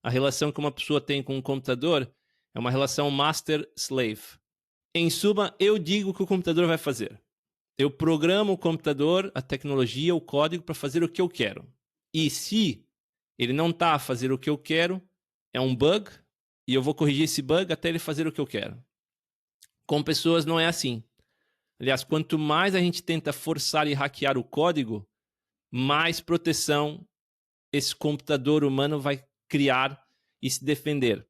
a relação que uma pessoa tem com um computador é uma relação master-slave. Em suma, eu digo o que o computador vai fazer. Eu programo o computador, a tecnologia, o código para fazer o que eu quero. E se ele não está a fazer o que eu quero, é um bug, e eu vou corrigir esse bug até ele fazer o que eu quero. Com pessoas não é assim. Aliás, quanto mais a gente tenta forçar e hackear o código, mais proteção esse computador humano vai criar e se defender.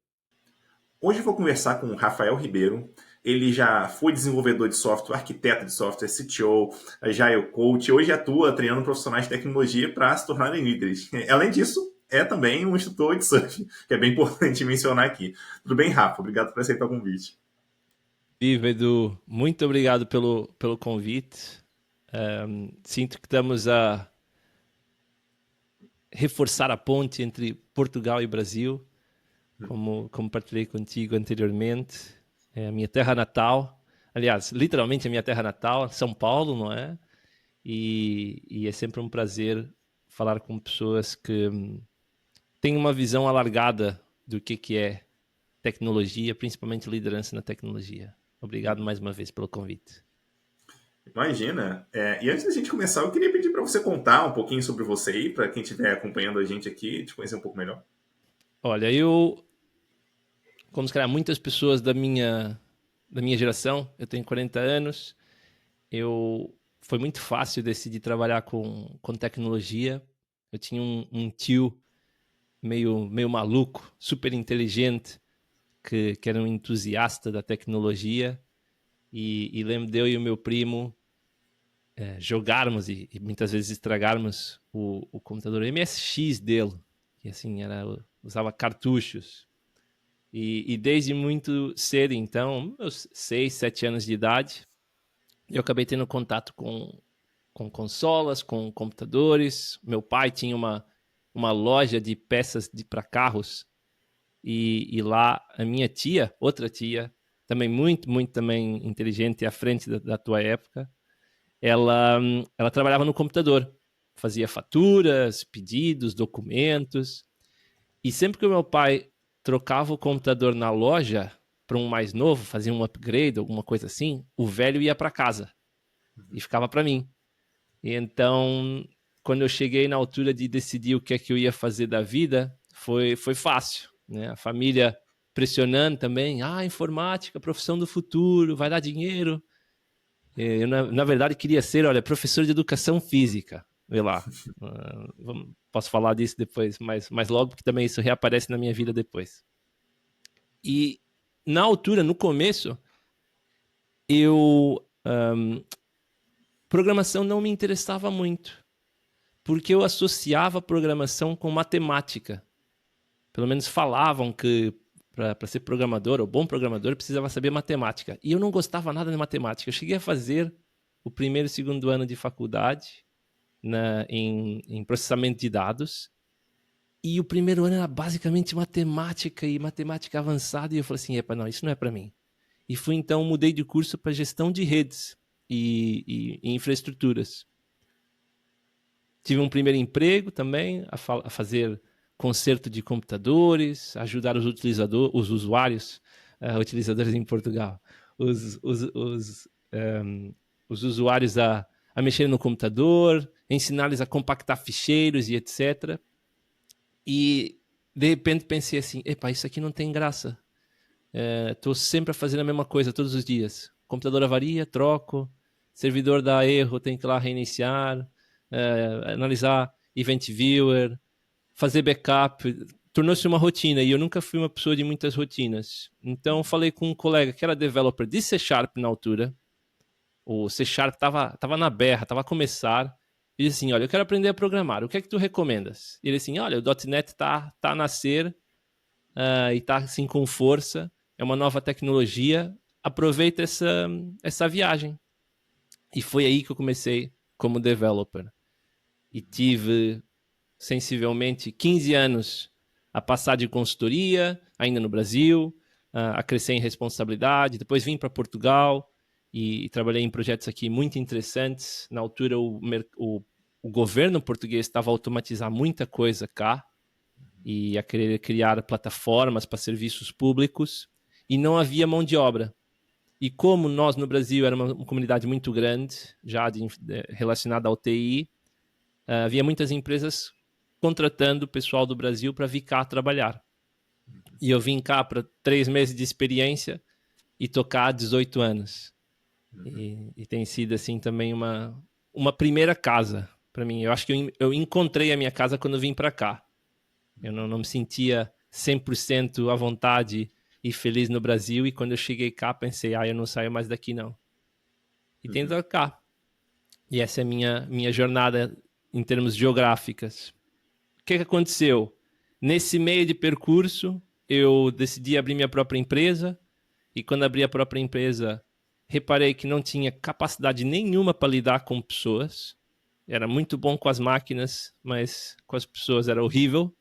Hoje eu vou conversar com o Rafael Ribeiro. Ele já foi desenvolvedor de software, arquiteto de software, CTO, Agile Coach. Hoje atua treinando profissionais de tecnologia para se tornarem líderes. Além disso, é também um instrutor de surf, que é bem importante mencionar aqui. Tudo bem, Rafa? Obrigado por aceitar o convite. Viva, Edu. Muito obrigado pelo convite. Sinto que estamos a reforçar a ponte entre Portugal e Brasil, como partilhei contigo anteriormente. É a minha terra natal. Aliás, literalmente a minha terra natal, São Paulo, não é? E é sempre um prazer falar com pessoas que têm uma visão alargada do que é tecnologia, principalmente liderança na tecnologia. Obrigado mais uma vez pelo convite. Imagina. E antes da gente começar, eu queria pedir para você contar um pouquinho sobre você aí, para quem estiver acompanhando a gente aqui, te conhecer um pouco melhor. Olha, como se calhar muitas pessoas da minha geração, eu tenho 40 anos, foi muito fácil decidir trabalhar com tecnologia. Eu tinha um tio meio maluco, super inteligente, que era um entusiasta da tecnologia. E lembro de eu e o meu primo jogarmos e muitas vezes estragarmos o computador MSX dele, que assim usava cartuchos. E desde muito cedo, então, meus 6, 7 anos de idade, eu acabei tendo contato com consolas, com computadores. Meu pai tinha uma loja de peças para carros. E lá a minha tia, outra tia, também muito, muito também inteligente, à frente da tua época, ela trabalhava no computador. Fazia faturas, pedidos, documentos. E sempre que o meu pai trocava o computador na loja para um mais novo, fazia um upgrade, alguma coisa assim, o velho ia para casa e ficava para mim. E então, quando eu cheguei na altura de decidir o que é que eu ia fazer da vida, foi fácil, né? A família pressionando também, informática, profissão do futuro, vai dar dinheiro. Eu, na verdade, queria ser, olha, professor de educação física. Vê lá. Posso falar disso depois, mas logo, porque também isso reaparece na minha vida depois. E na altura, no começo, eu programação não me interessava muito, porque eu associava programação com matemática. Pelo menos falavam que para ser programador ou bom programador precisava saber matemática. E eu não gostava nada de matemática. Eu cheguei a fazer o primeiro e segundo ano de faculdade em processamento de dados. E o primeiro ano era basicamente matemática e matemática avançada. E eu falei assim, epa, não, isso não é para mim. E fui então, mudei de curso para gestão de redes e infraestruturas. Tive um primeiro emprego também, a fazer conserto de computadores, ajudar os usuários, utilizadores em Portugal, os usuários a mexer no computador, ensinar-lhes a compactar ficheiros e etc. E de repente pensei assim, epa, isso aqui não tem graça. Estou sempre a fazer a mesma coisa todos os dias. Computador avaria, troco. Servidor dá erro, tem que ir lá reiniciar. Analisar Event Viewer. Fazer backup. Tornou-se uma rotina e eu nunca fui uma pessoa de muitas rotinas. Então falei com um colega que era developer de C Sharp na altura. O C Sharp estava na berra, estava a começar. E disse assim, olha, eu quero aprender a programar. O que é que tu recomendas? E ele assim, olha, o .NET está a nascer e está assim com força. É uma nova tecnologia. Aproveita essa viagem. E foi aí que eu comecei como developer. E tive sensivelmente 15 anos a passar de consultoria, ainda no Brasil, a crescer em responsabilidade. Depois vim para Portugal e trabalhei em projetos aqui muito interessantes. Na altura, o governo português estava a automatizar muita coisa cá. e a querer criar plataformas para serviços públicos, e não havia mão de obra. E como nós no Brasil era uma comunidade muito grande, já relacionada ao TI, havia muitas empresas contratando o pessoal do Brasil para vir cá trabalhar. E eu vim cá para 3 meses de experiência e tocar há 18 anos. E tem sido assim também uma primeira casa para mim. Eu acho que eu encontrei a minha casa quando eu vim para cá. Eu não me sentia 100% à vontade e feliz no Brasil, e quando eu cheguei cá pensei, eu não saio mais daqui não. E tenho ido cá. E essa é a minha jornada em termos geográficos. O que aconteceu? Nesse meio de percurso, eu decidi abrir minha própria empresa, e quando abri a própria empresa, reparei que não tinha capacidade nenhuma para lidar com pessoas. Era muito bom com as máquinas, mas com as pessoas era horrível.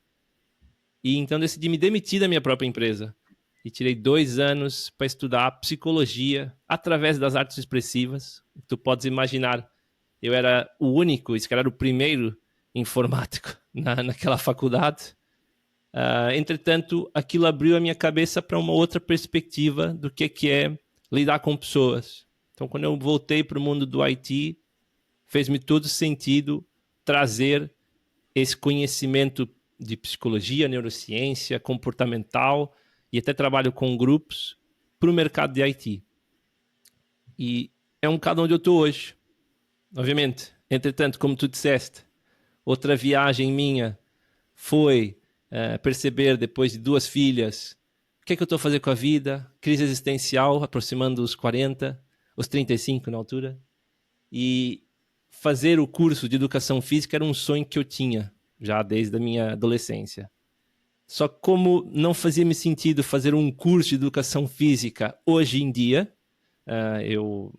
E então decidi me demitir da minha própria empresa. E tirei 2 anos para estudar psicologia através das artes expressivas. Tu podes imaginar, eu era o único, se calhar o primeiro informático naquela faculdade. Entretanto, aquilo abriu a minha cabeça para uma outra perspectiva do que é lidar com pessoas. Então, quando eu voltei para o mundo do IT, fez-me todo sentido trazer esse conhecimento de psicologia, neurociência, comportamental, e até trabalho com grupos para o mercado de IT. E é um bocado onde eu estou hoje. Obviamente, entretanto, como tu disseste, outra viagem minha foi perceber, depois de 2 filhas, o que é que eu estou a fazer com a vida, crise existencial, aproximando os 40, os 35 na altura, e fazer o curso de educação física era um sonho que eu tinha já desde a minha adolescência. Só que como não fazia-me sentido fazer um curso de educação física hoje em dia, eu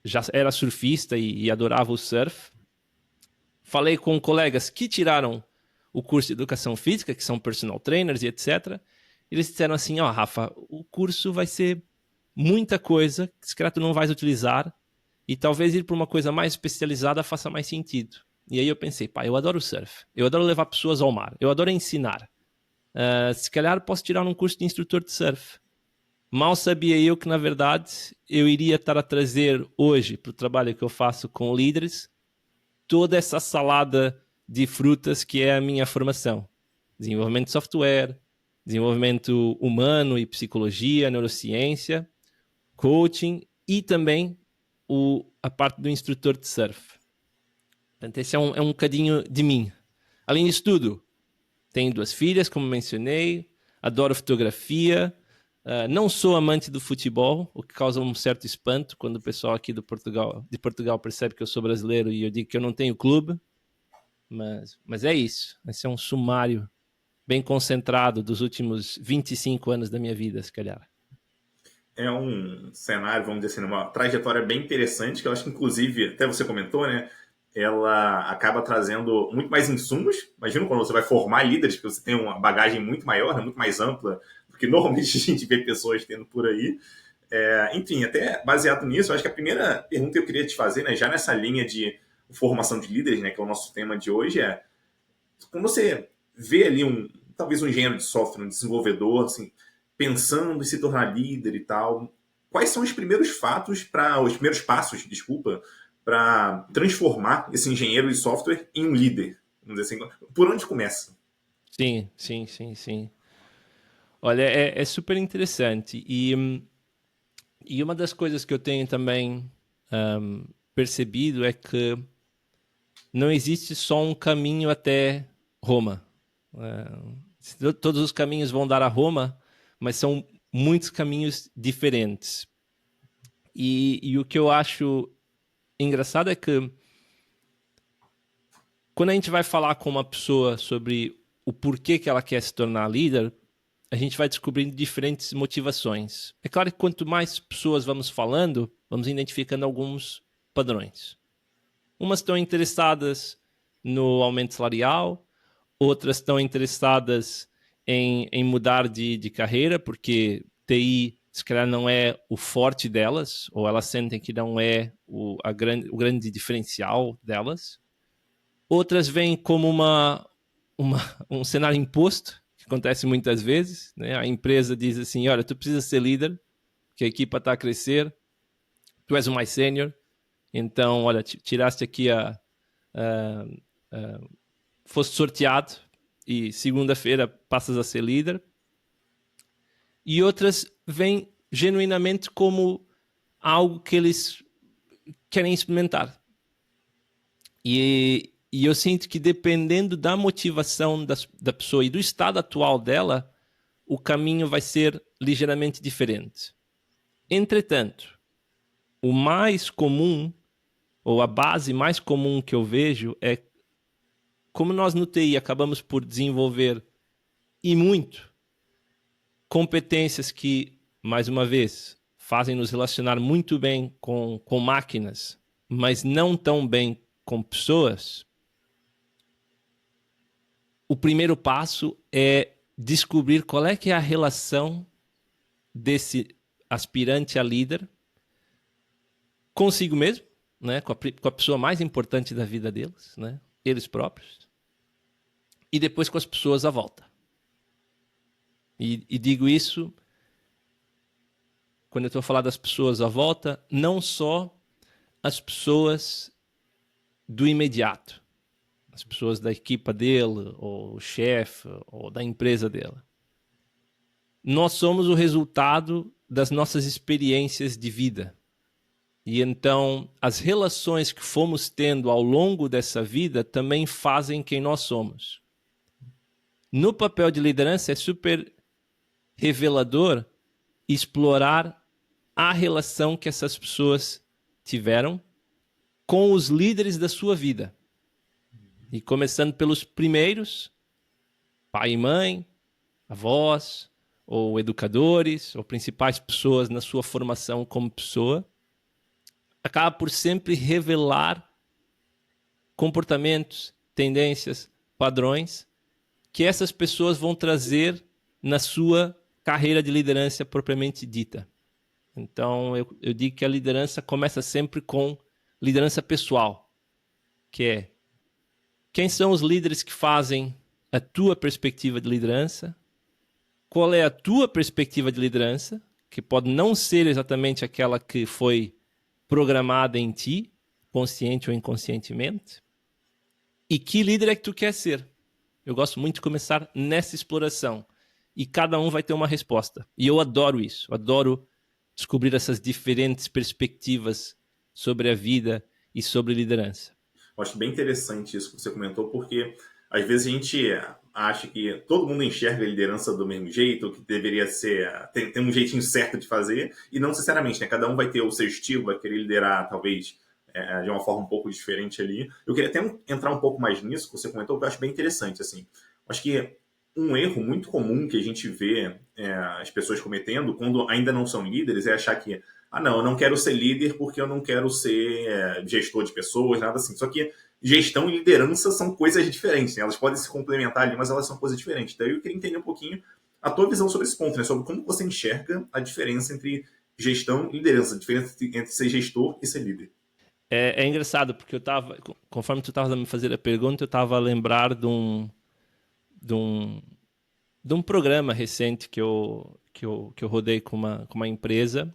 já era surfista e adorava o surf. Falei com colegas que tiraram o curso de educação física, que são personal trainers e etc. Eles disseram assim, Rafa, o curso vai ser muita coisa que se calhar tu não vais utilizar, e talvez ir para uma coisa mais especializada faça mais sentido. E aí eu pensei, eu adoro surf, eu adoro levar pessoas ao mar, eu adoro ensinar. Se calhar posso tirar um curso de instrutor de surf. Mal sabia eu que, na verdade, eu iria estar a trazer hoje, para o trabalho que eu faço com líderes, toda essa salada de frutas que é a minha formação. Desenvolvimento de software, desenvolvimento humano e psicologia, neurociência, coaching e também a parte do instrutor de surf. Portanto, esse é um bocadinho de mim. Além disso tudo, tenho 2 filhas, como mencionei, adoro fotografia, não sou amante do futebol, o que causa um certo espanto quando o pessoal aqui de Portugal percebe que eu sou brasileiro e eu digo que eu não tenho clube, mas é isso. Esse é um sumário bem concentrado dos últimos 25 anos da minha vida, se calhar. É um cenário, vamos dizer assim, uma trajetória bem interessante, que eu acho que, inclusive, até você comentou, né? Ela acaba trazendo muito mais insumos. Imagina quando você vai formar líderes, que você tem uma bagagem muito maior, né, muito mais ampla do que normalmente a gente vê pessoas tendo por aí. Enfim, até baseado nisso, eu acho que a primeira pergunta que eu queria te fazer, né, já nessa linha de formação de líderes, né, que é o nosso tema de hoje, quando você vê ali talvez um engenheiro de software, um desenvolvedor, assim, pensando em se tornar líder e tal, quais são os primeiros passos, para transformar esse engenheiro de software em um líder? Vamos dizer assim, por onde começa? Sim. Olha, é super interessante. E uma das coisas que eu tenho também percebido é que não existe só um caminho até Roma. Todos os caminhos vão dar a Roma, mas são muitos caminhos diferentes. E o que eu acho engraçado é que quando a gente vai falar com uma pessoa sobre o porquê que ela quer se tornar líder, a gente vai descobrindo diferentes motivações. É claro que quanto mais pessoas vamos falando, vamos identificando alguns padrões. Umas estão interessadas no aumento salarial, outras estão interessadas em mudar de carreira, porque TI, se calhar, não é o forte delas, ou elas sentem que não é o grande diferencial delas. Outras veem como um cenário imposto, que acontece muitas vezes, né? A empresa diz assim, olha, tu precisa ser líder, que a equipa está a crescer, tu és o mais sênior, então, olha, tiraste aqui foste sorteado e segunda-feira passas a ser líder. E outras vêm genuinamente como algo que eles querem experimentar. E eu sinto que dependendo da motivação da pessoa e do estado atual dela, o caminho vai ser ligeiramente diferente. Entretanto, o mais comum, ou a base mais comum que eu vejo é como nós no TI acabamos por desenvolver e muito competências que, mais uma vez, fazem nos relacionar muito bem com máquinas, mas não tão bem com pessoas. O primeiro passo é descobrir qual é que é a relação desse aspirante a líder consigo mesmo, né, com a pessoa mais importante da vida deles, né, eles próprios, e depois com as pessoas à volta. E digo isso quando eu estou a falar das pessoas à volta, não só as pessoas do imediato, as pessoas da equipa dele, ou o chefe, ou da empresa dele. Nós somos o resultado das nossas experiências de vida. E então, as relações que fomos tendo ao longo dessa vida também fazem quem nós somos. No papel de liderança, é super revelador explorar a relação que essas pessoas tiveram com os líderes da sua vida. E começando pelos primeiros, pai e mãe, avós, ou educadores, ou principais pessoas na sua formação como pessoa, acaba por sempre revelar comportamentos, tendências, padrões que essas pessoas vão trazer na sua carreira de liderança propriamente dita. Então, eu digo que a liderança começa sempre com liderança pessoal, que é quem são os líderes que fazem a tua perspectiva de liderança, qual é a tua perspectiva de liderança, que pode não ser exatamente aquela que foi programada em ti, consciente ou inconscientemente, e que líder é que tu quer ser. Eu gosto muito de começar nessa exploração, e cada um vai ter uma resposta. E eu adoro isso, adoro descobrir essas diferentes perspectivas sobre a vida e sobre liderança. Eu acho bem interessante isso que você comentou, porque às vezes a gente acha que todo mundo enxerga a liderança do mesmo jeito, que deveria ser. Tem um jeitinho certo de fazer, e não sinceramente, né? Cada um vai ter o seu estilo, vai querer liderar, talvez, de uma forma um pouco diferente ali. Eu queria até entrar um pouco mais nisso, que você comentou, que eu acho bem interessante. Assim. Eu acho que um erro muito comum que a gente vê as pessoas cometendo quando ainda não são líderes é achar que não, eu não quero ser líder porque eu não quero ser gestor de pessoas, nada assim. Só que gestão e liderança são coisas diferentes, né? Elas podem se complementar ali, mas elas são coisas diferentes. Daí eu queria entender um pouquinho a tua visão sobre esse ponto, né? Sobre como você enxerga a diferença entre gestão e liderança, a diferença entre ser gestor e ser líder. É engraçado, porque conforme tu estavas a me fazer a pergunta, eu estava a lembrar de um programa recente que eu rodei com uma empresa,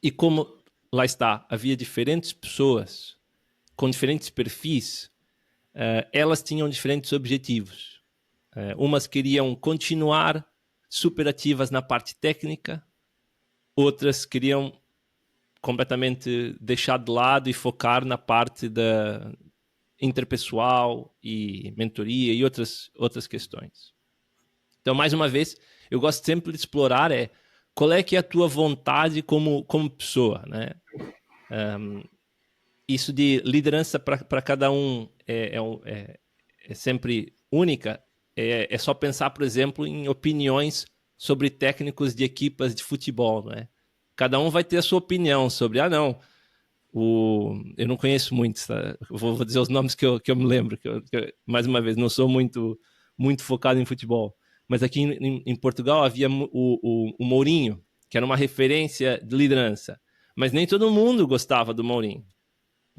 e como, lá está, havia diferentes pessoas com diferentes perfis, elas tinham diferentes objetivos. Umas queriam continuar superativas na parte técnica, outras queriam completamente deixar de lado e focar na parte da interpessoal e mentoria e outras questões. Então, mais uma vez, eu gosto sempre de explorar qual é que é a tua vontade como pessoa, né? Isso de liderança para cada um é sempre única. É só pensar, por exemplo, em opiniões sobre técnicos de equipas de futebol, né? Cada um vai ter a sua opinião sobre, não, eu não conheço muitos, tá? Vou dizer os nomes que eu me lembro, que eu, mais uma vez, não sou muito focado em futebol. Mas aqui em Portugal havia o Mourinho, que era uma referência de liderança. Mas nem todo mundo gostava do Mourinho.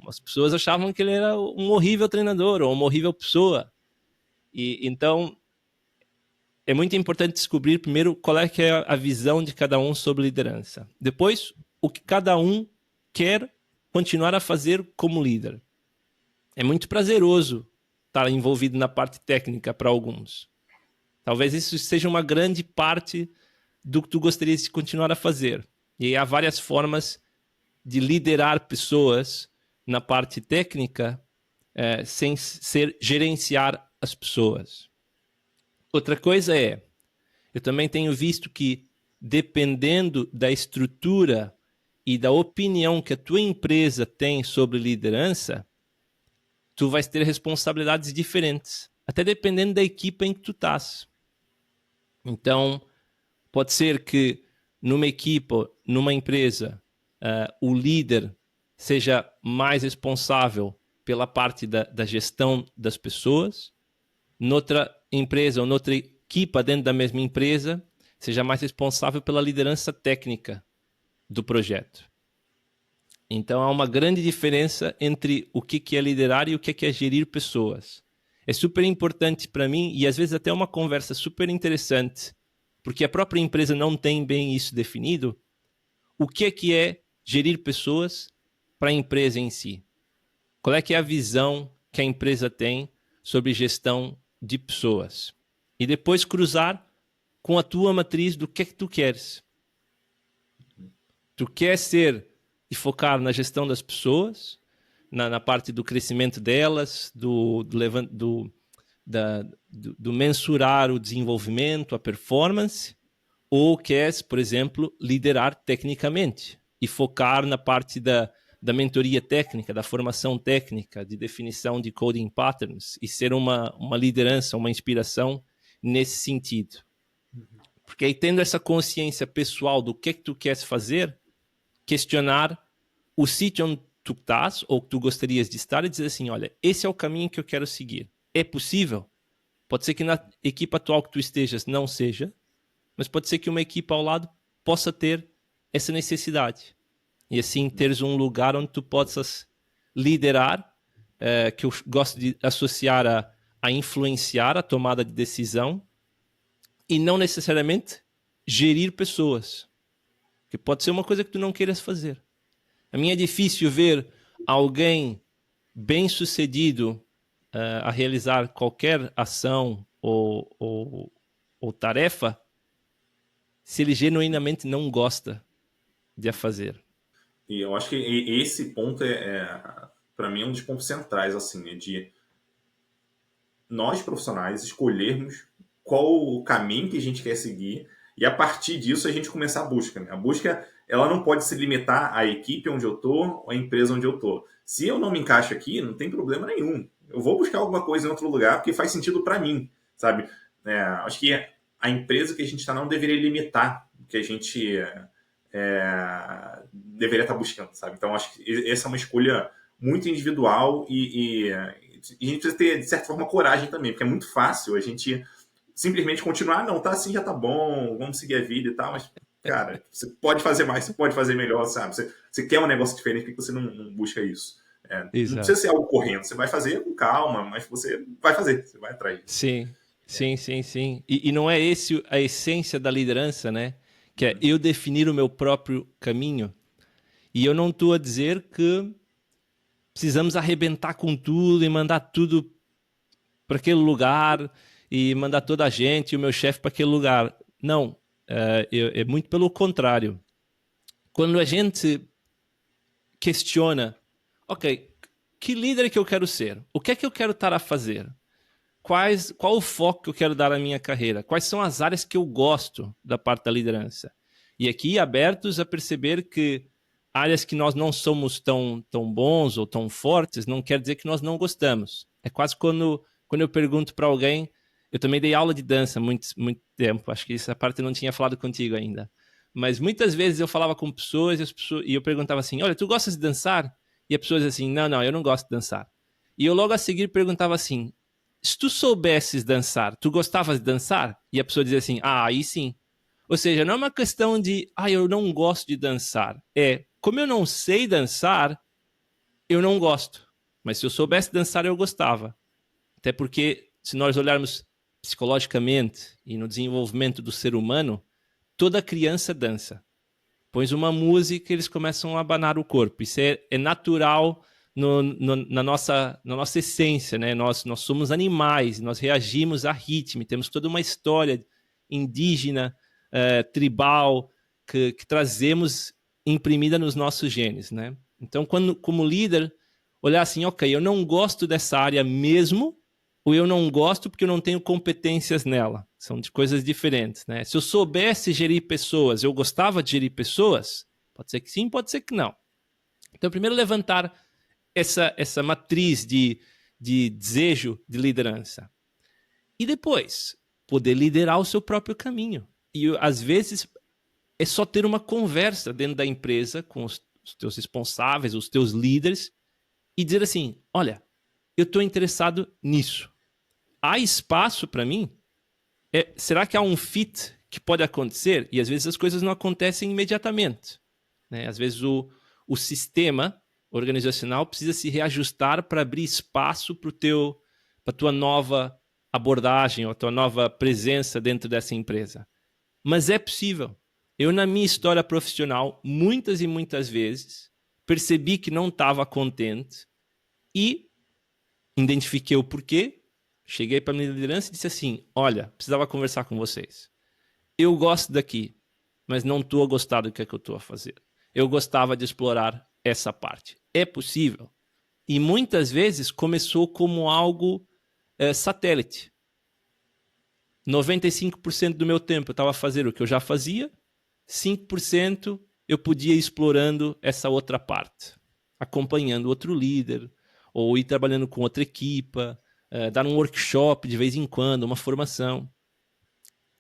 As pessoas achavam que ele era um horrível treinador ou uma horrível pessoa. E então é muito importante descobrir primeiro qual é que é a visão de cada um sobre liderança. Depois, o que cada um quer continuar a fazer como líder. É muito prazeroso estar envolvido na parte técnica para alguns. Talvez isso seja uma grande parte do que tu gostarias de continuar a fazer. E aí há várias formas de liderar pessoas na parte técnica sem ser gerenciar as pessoas. Outra coisa é, eu também tenho visto que dependendo da estrutura e da opinião que a tua empresa tem sobre liderança, tu vais ter responsabilidades diferentes, até dependendo da equipa em que tu estás. Então, pode ser que numa equipa, numa empresa, o líder seja mais responsável pela parte da gestão das pessoas, noutra empresa ou noutra equipa dentro da mesma empresa, seja mais responsável pela liderança técnica do projeto. Então, há uma grande diferença entre o que é liderar e o que é gerir pessoas. É super importante para mim e às vezes até uma conversa super interessante, porque a própria empresa não tem bem isso definido, o que é gerir pessoas para a empresa em si. Qual é que é a visão que a empresa tem sobre gestão de pessoas? E depois cruzar com a tua matriz do que tu queres. Tu quer ser e focar na gestão das pessoas, na parte do crescimento delas, do mensurar o desenvolvimento, a performance, ou queres, por exemplo, liderar tecnicamente e focar na parte da mentoria técnica, da formação técnica, de definição de coding patterns e ser uma liderança, uma inspiração nesse sentido. Porque aí, tendo essa consciência pessoal do que tu queres fazer, questionar o sítio onde tu estás ou que tu gostarias de estar e dizer assim, olha, esse é o caminho que eu quero seguir. É possível? Pode ser que na equipa atual que tu estejas não seja, mas pode ser que uma equipa ao lado possa ter essa necessidade. E assim teres um lugar onde tu possas liderar, que eu gosto de associar a influenciar a tomada de decisão e não necessariamente gerir pessoas. Que pode ser uma coisa que tu não queiras fazer. A mim é difícil ver alguém bem-sucedido a realizar qualquer ação ou tarefa se ele genuinamente não gosta de a fazer. E eu acho que esse ponto para mim, é um dos pontos centrais, assim, né, de nós profissionais escolhermos qual o caminho que a gente quer seguir e a partir disso a gente começar a busca. Né? A busca, ela não pode se limitar à equipe onde eu estou ou à empresa onde eu estou. Se eu não me encaixo aqui, não tem problema nenhum. Eu vou buscar alguma coisa em outro lugar porque faz sentido para mim, sabe? Acho que a empresa que a gente está não deveria limitar o que a gente deveria estar buscando, sabe? Então, acho que essa é uma escolha muito individual e a gente precisa ter, de certa forma, coragem também, porque é muito fácil a gente simplesmente continuar, não, tá assim, já tá bom, vamos seguir a vida e tal, mas, cara, você pode fazer mais, você pode fazer melhor, sabe? Você quer um negócio diferente, por que você não busca isso? Não precisa ser algo correndo, você vai fazer com calma, mas você vai fazer, você vai atrás. Sim, sim, sim, sim. E não é esse a essência da liderança, né? Que é eu definir o meu próprio caminho. E eu não estou a dizer que precisamos arrebentar com tudo e mandar tudo para aquele lugar e mandar toda a gente e o meu chefe para aquele lugar. Não, é muito pelo contrário. Quando a gente questiona, ok, que líder que eu quero ser? O que é que eu quero estar a fazer? Qual o foco que eu quero dar na minha carreira? Quais são as áreas que eu gosto da parte da liderança? E aqui abertos a perceber que áreas que nós não somos tão bons ou tão fortes não quer dizer que nós não gostamos. É quase quando eu pergunto para alguém, eu também dei aula de dança muito tempo, acho que essa parte eu não tinha falado contigo ainda. Mas muitas vezes eu falava com pessoas e eu perguntava assim, olha, tu gostas de dançar? E a pessoa dizia assim, não, eu não gosto de dançar. E eu logo a seguir perguntava assim, se tu soubesses dançar, tu gostavas de dançar? E a pessoa dizia assim, aí sim. Ou seja, não é uma questão de, eu não gosto de dançar. Como eu não sei dançar, eu não gosto. Mas se eu soubesse dançar, eu gostava. Até porque se nós olharmos psicologicamente e no desenvolvimento do ser humano, toda criança dança. Pões uma música e eles começam a abanar o corpo. Isso é natural na nossa essência, né? Nós somos animais, nós reagimos a ritmo, temos toda uma história indígena, tribal, que trazemos imprimida nos nossos genes, né? Então, como líder, olhar assim, ok, eu não gosto dessa área mesmo, ou eu não gosto porque eu não tenho competências nela. São de coisas diferentes, né? Se eu soubesse gerir pessoas, eu gostava de gerir pessoas, pode ser que sim, pode ser que não. Então, primeiro levantar essa matriz de desejo de liderança. E depois, poder liderar o seu próprio caminho. E, às vezes, é só ter uma conversa dentro da empresa com os teus responsáveis, os teus líderes, e dizer assim, olha, eu estou interessado nisso. Há espaço para mim? Será que há um fit que pode acontecer? E às vezes as coisas não acontecem imediatamente, né? Às vezes o sistema organizacional precisa se reajustar para abrir espaço para a tua nova abordagem ou a tua nova presença dentro dessa empresa. Mas é possível. Eu, na minha história profissional, muitas e muitas vezes, percebi que não estava contente e identifiquei o porquê, cheguei para a minha liderança e disse assim, olha, precisava conversar com vocês. Eu gosto daqui, mas não estou a gostar do que é que eu estou a fazer. Eu gostava de explorar essa parte. É possível. E muitas vezes começou como algo satélite. 95% do meu tempo eu estava fazendo o que eu já fazia, 5% eu podia ir explorando essa outra parte, acompanhando outro líder, ou ir trabalhando com outra equipa, dar um workshop de vez em quando, uma formação.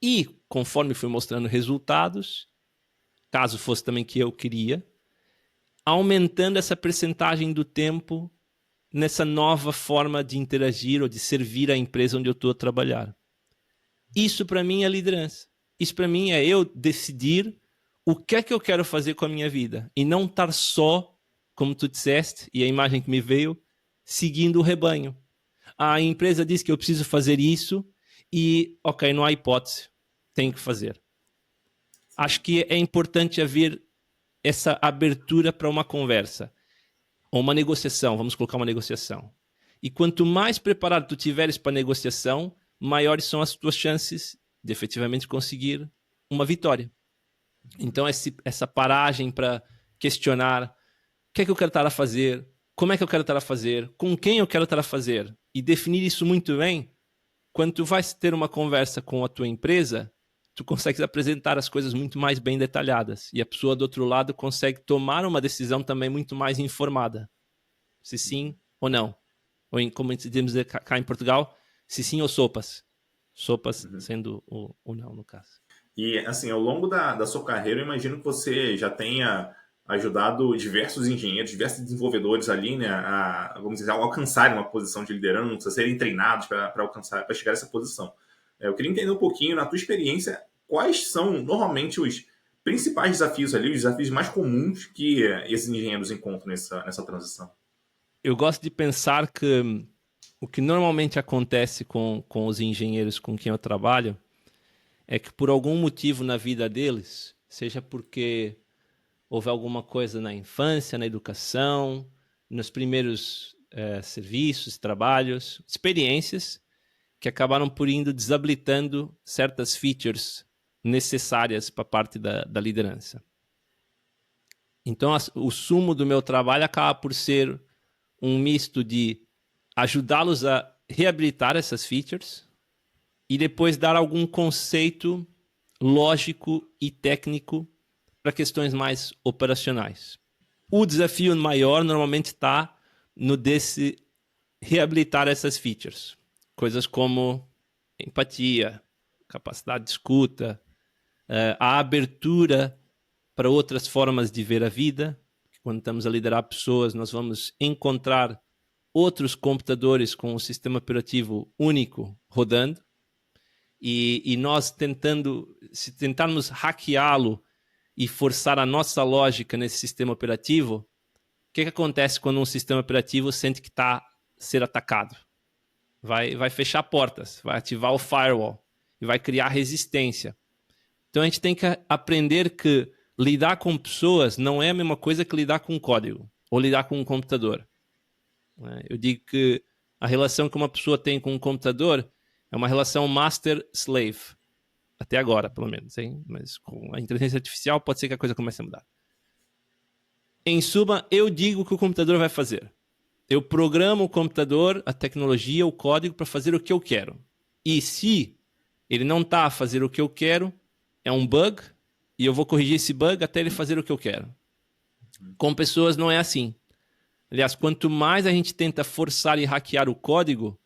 E, conforme fui mostrando resultados, caso fosse também que eu queria, aumentando essa percentagem do tempo nessa nova forma de interagir ou de servir a empresa onde eu estou a trabalhar. Isso para mim é liderança. Isso para mim é eu decidir o que é que eu quero fazer com a minha vida e não estar só, como tu disseste, e a imagem que me veio, seguindo o rebanho. A empresa diz que eu preciso fazer isso e, ok, não há hipótese, tenho que fazer. Acho que é importante haver essa abertura para uma conversa ou uma negociação, vamos colocar uma negociação. E quanto mais preparado tu tiveres para a negociação, maiores são as tuas chances de efetivamente conseguir uma vitória. Então, essa paragem para questionar o que é que eu quero estar a fazer, como é que eu quero estar a fazer, com quem eu quero estar a fazer, e definir isso muito bem, quando tu vais ter uma conversa com a tua empresa, tu consegues apresentar as coisas muito mais bem detalhadas, e a pessoa do outro lado consegue tomar uma decisão também muito mais informada. Se sim ou não. Ou como dizemos cá em Portugal, se sim ou sopas. Sopas sendo o não, no caso. E, assim, ao longo da sua carreira, eu imagino que você já tenha ajudado diversos engenheiros, diversos desenvolvedores ali, né, vamos dizer, a alcançarem uma posição de liderança, a serem treinados para chegar a essa posição. Eu queria entender um pouquinho, na tua experiência, quais são normalmente os principais desafios ali, os desafios mais comuns que esses engenheiros encontram nessa transição. Eu gosto de pensar que o que normalmente acontece com os engenheiros com quem eu trabalho é que por algum motivo na vida deles, seja porque houve alguma coisa na infância, na educação, nos primeiros serviços, trabalhos, experiências que acabaram por indo desabilitando certas features necessárias para a parte da liderança. Então, o sumo do meu trabalho acaba por ser um misto de ajudá-los a reabilitar essas features e depois dar algum conceito lógico e técnico para questões mais operacionais. O desafio maior normalmente está no desse reabilitar essas features. Coisas como empatia, capacidade de escuta, a abertura para outras formas de ver a vida. Quando estamos a liderar pessoas, nós vamos encontrar outros computadores com um sistema operativo único rodando e nós se tentarmos hackeá-lo e forçar a nossa lógica nesse sistema operativo, o que acontece quando um sistema operativo sente que está a ser atacado? vai fechar portas, vai ativar o firewall e vai criar resistência. Então a gente tem que aprender que lidar com pessoas não é a mesma coisa que lidar com código ou lidar com um computador. Eu digo que a relação que uma pessoa tem com um computador é uma relação master-slave. Até agora, pelo menos. Hein? Mas com a inteligência artificial pode ser que a coisa comece a mudar. Em suma, eu digo o que o computador vai fazer. Eu programo o computador, a tecnologia, o código para fazer o que eu quero. E se ele não está a fazer o que eu quero, é um bug, e eu vou corrigir esse bug até ele fazer o que eu quero. Com pessoas não é assim. Aliás, quanto mais a gente tenta forçar e hackear o código,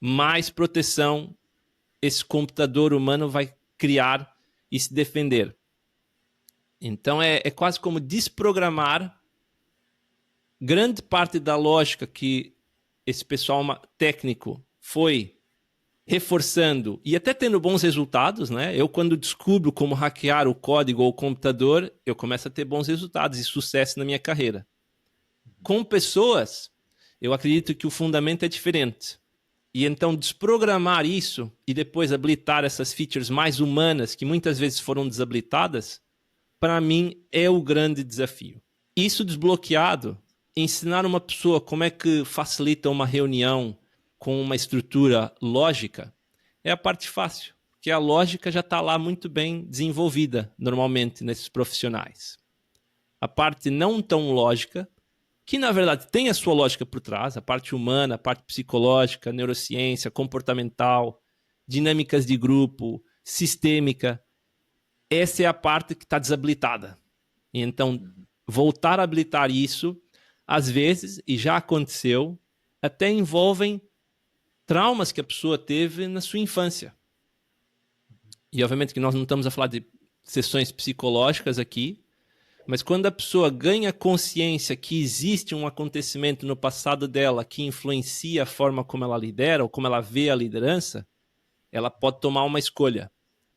mais proteção esse computador humano vai criar e se defender. Então é quase como desprogramar grande parte da lógica que esse pessoal técnico foi reforçando e até tendo bons resultados, né? Eu, quando descubro como hackear o código ou o computador, eu começo a ter bons resultados e sucesso na minha carreira. Com pessoas, eu acredito que o fundamento é diferente. E então desprogramar isso e depois habilitar essas features mais humanas que muitas vezes foram desabilitadas, para mim é o grande desafio. Isso desbloqueado, ensinar uma pessoa como é que facilita uma reunião com uma estrutura lógica é a parte fácil, porque a lógica já está lá muito bem desenvolvida normalmente nesses profissionais. A parte não tão lógica, que na verdade tem a sua lógica por trás, a parte humana, a parte psicológica, neurociência, comportamental, dinâmicas de grupo, sistêmica, essa é a parte que está desabilitada. E então, voltar a habilitar isso, às vezes, e já aconteceu, até envolvem traumas que a pessoa teve na sua infância. E obviamente que nós não estamos a falar de sessões psicológicas aqui, mas quando a pessoa ganha consciência que existe um acontecimento no passado dela que influencia a forma como ela lidera ou como ela vê a liderança, ela pode tomar uma escolha.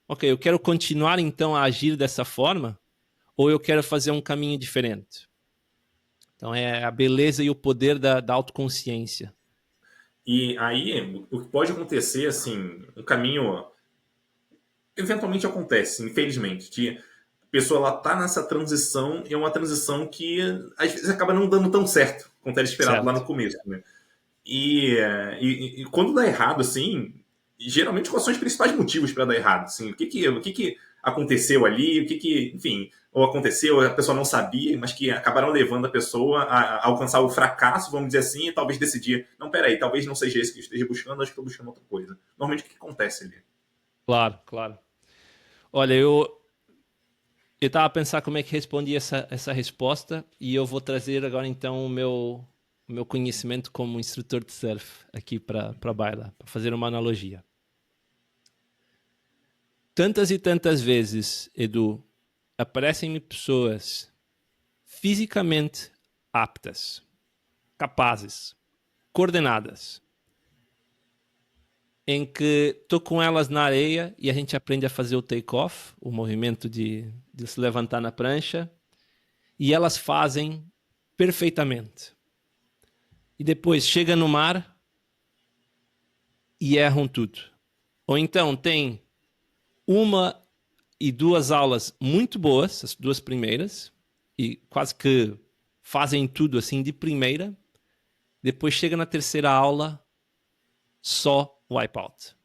Ok, eu quero continuar então a agir dessa forma ou eu quero fazer um caminho diferente? Então é a beleza e o poder da autoconsciência. E aí, o que pode acontecer, assim, um caminho eventualmente acontece, infelizmente, que a pessoa ela tá nessa transição e é uma transição que às vezes acaba não dando tão certo quanto era esperado lá Certo. no começo, né? E quando dá errado, assim, geralmente quais são os principais motivos para dar errado? Assim, o que aconteceu ali, enfim, ou aconteceu, a pessoa não sabia, mas que acabaram levando a pessoa a alcançar o fracasso, vamos dizer assim, e talvez decidir, não, peraí, talvez não seja esse que eu esteja buscando, acho que estou buscando outra coisa. Normalmente o que acontece ali? Claro, claro. Olha, eu estava a pensar como é que respondi essa resposta e eu vou trazer agora então o meu conhecimento como instrutor de surf aqui para Baila, para fazer uma analogia. Tantas e tantas vezes, Edu, aparecem-me pessoas fisicamente aptas, capazes, coordenadas, em que estou com elas na areia e a gente aprende a fazer o take-off, o movimento de se levantar na prancha, e elas fazem perfeitamente. E depois chega no mar e erram tudo. Ou então tem uma e duas aulas muito boas, as duas primeiras, e quase que fazem tudo assim de primeira. Depois chega na terceira aula, só wipeout.